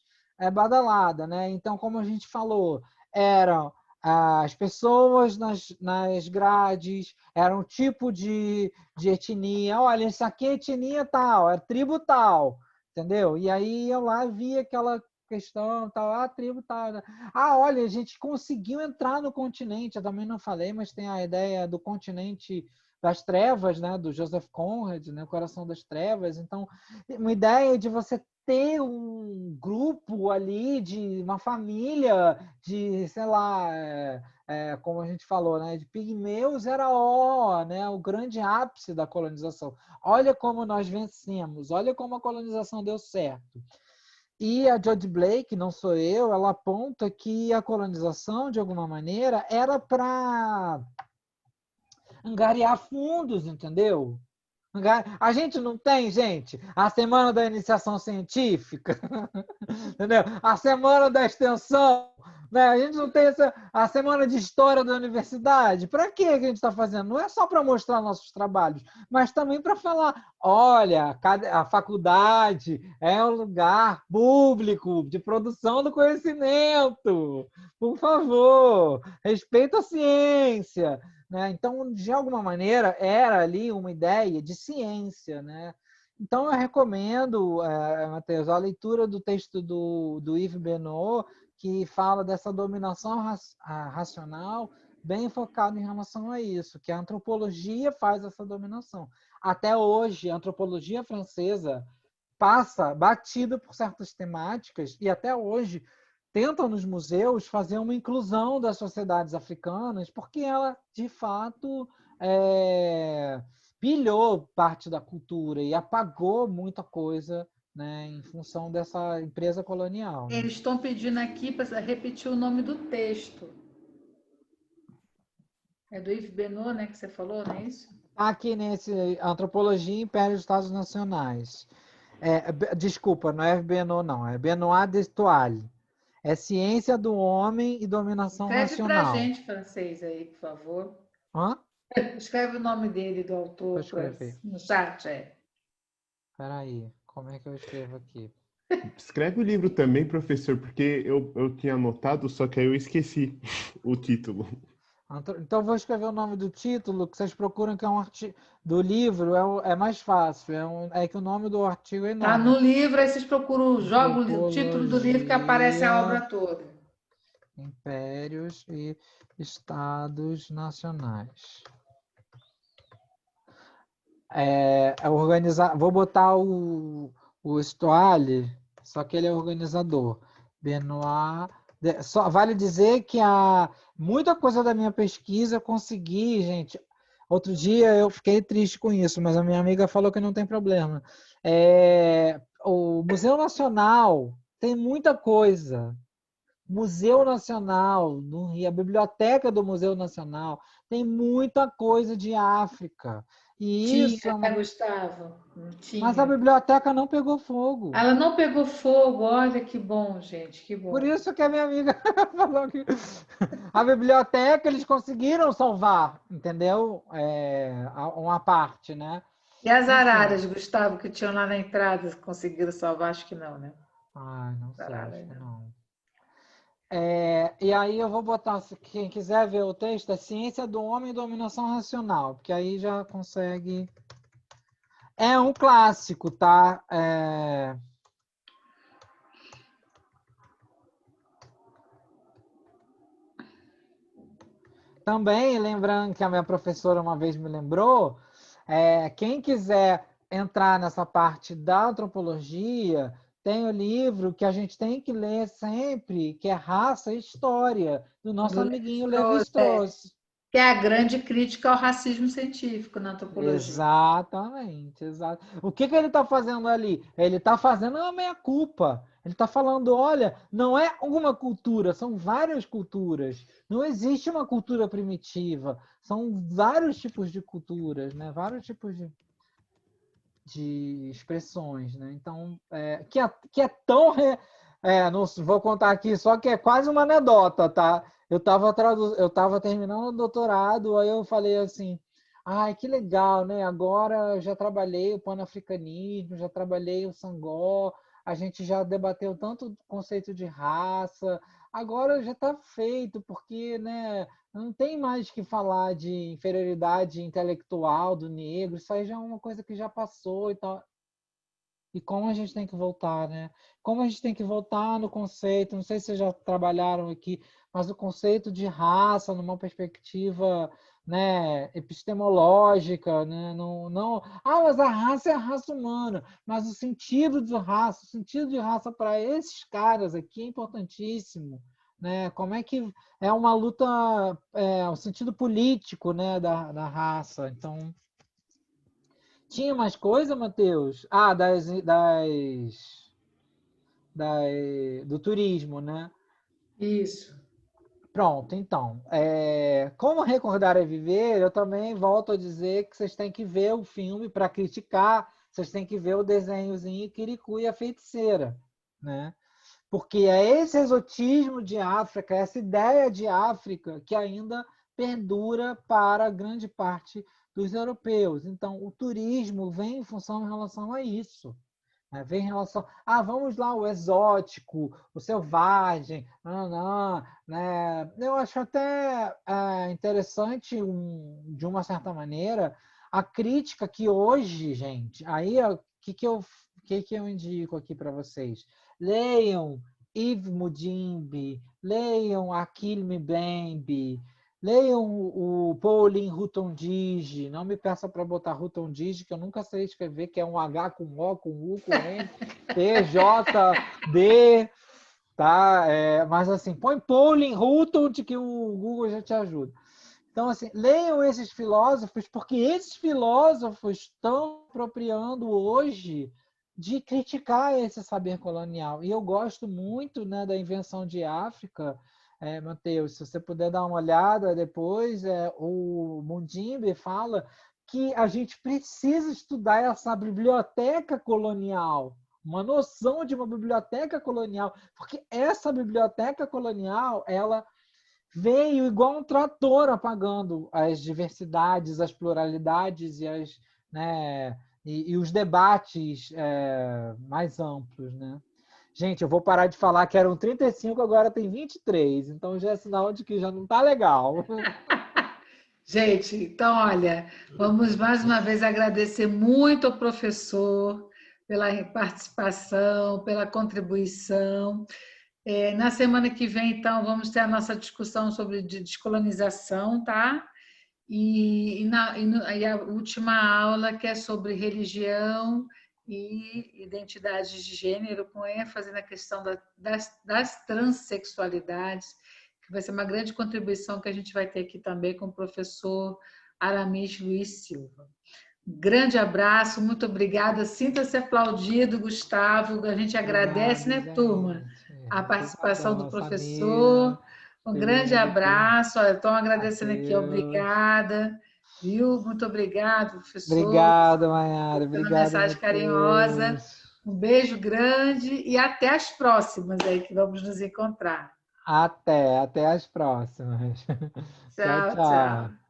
badalada, né? Então, como a gente falou, eram as pessoas nas grades, era um tipo de etnia. Olha, isso aqui é etnia tal, é tribo tal, entendeu? E aí eu lá vi aquela questão, tal, a tribo tal, né? Olha, a gente conseguiu entrar no continente, eu também não falei, mas tem a ideia do continente das trevas, né, do Joseph Conrad, né, o Coração das Trevas. Então, uma ideia de você ter um grupo ali, de uma família de, sei lá, como a gente falou, né, de pigmeus, era né, o grande ápice da colonização. Olha como nós vencemos, olha como a colonização deu certo. E a Jodie Blake, não sou eu, ela aponta que a colonização, de alguma maneira, era para angariar fundos, entendeu? A gente não tem, gente, a semana da iniciação científica, entendeu? A semana da extensão, né? A gente não tem a semana de história da universidade. Para que a gente está fazendo? Não é só para mostrar nossos trabalhos, mas também para falar, olha, a faculdade é um lugar público de produção do conhecimento. Por favor, respeita a ciência. Né? Então, de alguma maneira, era ali uma ideia de ciência. Né? Então, eu recomendo, Matheus, a leitura do texto do Yves Benoist, que fala dessa dominação racional, bem focado em relação a isso, que a antropologia faz essa dominação. Até hoje, a antropologia francesa passa batida por certas temáticas e até hoje tentam nos museus fazer uma inclusão das sociedades africanas, porque ela, de fato, pilhou parte da cultura e apagou muita coisa, né, em função dessa empresa colonial. Né?
Eles estão pedindo aqui para repetir o nome do texto. É do Yves Benoît, né, que você falou, não é isso?
Aqui nesse Antropologia e Império dos Estados Nacionais. Desculpa, não é Benoît, não. É Benoît Destoile. É Ciência do Homem e Dominação
Escreve para a
Racional.
gente, francês, aí, por favor.
Hã?
Escreve o nome dele, do
Vou
autor,
escrever.
no chat.
Espera aí. Como é que eu escrevo aqui?
Escreve o livro também, professor, porque eu tinha anotado, só que aí eu esqueci o título.
Então, vou escrever o nome do título, que vocês procuram, que é um artigo do livro, é mais fácil. É que o nome do artigo é
Tá
enorme.
no livro, aí vocês procuram, jogam o título do livro que aparece a
Antropologia,
obra toda.
Impérios e Estados Nacionais. Vou botar o Stoile, só que ele é organizador. Benoît. Só vale dizer que muita coisa da minha pesquisa eu consegui, gente. Outro dia eu fiquei triste com isso, mas a minha amiga falou que não tem problema. O Museu Nacional tem muita coisa. Museu Nacional, no Rio, a biblioteca do Museu Nacional tem muita coisa de África. E isso é
Tinha, né,
uma.
Gustavo?
Mas a
Tinha.
biblioteca não pegou fogo.
Ela não pegou fogo, olha que bom, gente, que
Por
bom.
isso que a minha amiga falou que a biblioteca eles conseguiram salvar, entendeu? Uma parte, né?
E as
Enfim.
araras, Gustavo, que tinham lá na entrada, conseguiram salvar? Acho que não, né?
Ai, não
As
sei, acho
araras,
que
não.
não. E aí eu vou botar, quem quiser ver o texto, é Ciência do Homem e Dominação Racional, porque aí já consegue. É um clássico, tá? Também, lembrando que a minha professora uma vez me lembrou, quem quiser entrar nessa parte da antropologia, tem o livro que a gente tem que ler sempre, que é Raça e História, do nosso
Do
amiguinho
Levi-Strauss,
Levi-Strauss.
que é a grande crítica ao racismo científico na antropologia.
Exatamente, exato. O que ele está fazendo ali? Ele está fazendo uma meia-culpa. Ele está falando, olha, não é uma cultura, são várias culturas. Não existe uma cultura primitiva. São vários tipos de culturas, né? Vários tipos de expressões, né? Então, que é tão... não vou contar aqui, só que é quase uma anedota, tá? Eu tava terminando o doutorado, aí eu falei assim, ai, que legal, né? Agora eu já trabalhei o panafricanismo, já trabalhei o Sangó, a gente já debateu tanto o conceito de raça, agora já está feito, porque, né, não tem mais que falar de inferioridade intelectual do negro, isso aí já é uma coisa que já passou e tal. E como a gente tem que voltar, né? Como a gente tem que voltar no conceito, não sei se vocês já trabalharam aqui, mas o conceito de raça numa perspectiva, né, epistemológica, né? Mas a raça é a raça humana, mas o sentido de raça para esses caras aqui é importantíssimo, né? Como é que é uma luta, o sentido político, né, da raça. Então, tinha mais coisa, Matheus? Do turismo, né?
Isso.
Pronto, então. Como Recordar é Viver, eu também volto a dizer que vocês têm que ver o filme para criticar, vocês têm que ver o desenhozinho Kirikou e a Feiticeira, né? Porque é esse exotismo de África, essa ideia de África que ainda perdura para grande parte dos europeus. Então, o turismo vem em função em relação a isso. Né? Vem em relação, vamos lá, o exótico, o selvagem, não, né? Eu acho até interessante, de uma certa maneira, a crítica que hoje, gente, aí o que eu indico aqui para vocês? Leiam Yves Mudimbe, leiam Achille Mbembe, leiam o Pauline Rutondigi. Não me peça para botar Rutondigi, que eu nunca sei escrever, que é um H com O, com U, com N, T, J, D, tá? Mas assim, põe Pauline Rutond que o Google já te ajuda. Então, assim, leiam esses filósofos, porque esses filósofos estão apropriando hoje de criticar esse saber colonial. E eu gosto muito, né, da Invenção de África, Matheus, se você puder dar uma olhada depois, o Mundimbe fala que a gente precisa estudar essa biblioteca colonial, uma noção de uma biblioteca colonial, porque essa biblioteca colonial, ela veio igual um trator apagando as diversidades, as pluralidades e os debates mais amplos, né? Gente, eu vou parar de falar que eram 35, agora tem 23, então já é sinal de que já não está legal.
Gente, então, olha, vamos mais uma vez agradecer muito ao professor pela participação, pela contribuição. Na semana que vem, então, vamos ter a nossa discussão sobre descolonização, tá? E a última aula, que é sobre religião e identidade de gênero, com ênfase na questão das transexualidades, que vai ser uma grande contribuição que a gente vai ter aqui também com o professor Aramis Luiz Silva. Grande abraço, muito obrigada. Sinta-se aplaudido, Gustavo. A gente agradece,
Obrigado,
né, turma? A participação do
Obrigadão,
professor.
Samira,
Um grande
Felipe,
abraço. Estão agradecendo aqui,
Matheus.
obrigada. Viu? Muito obrigado, professor,
Obrigado, Mayara.
pela
Obrigado,
mensagem carinhosa.
Matheus.
Um beijo grande e até as próximas aí que vamos nos encontrar.
Até as próximas. Tchau,
Tchau,
tchau.
tchau.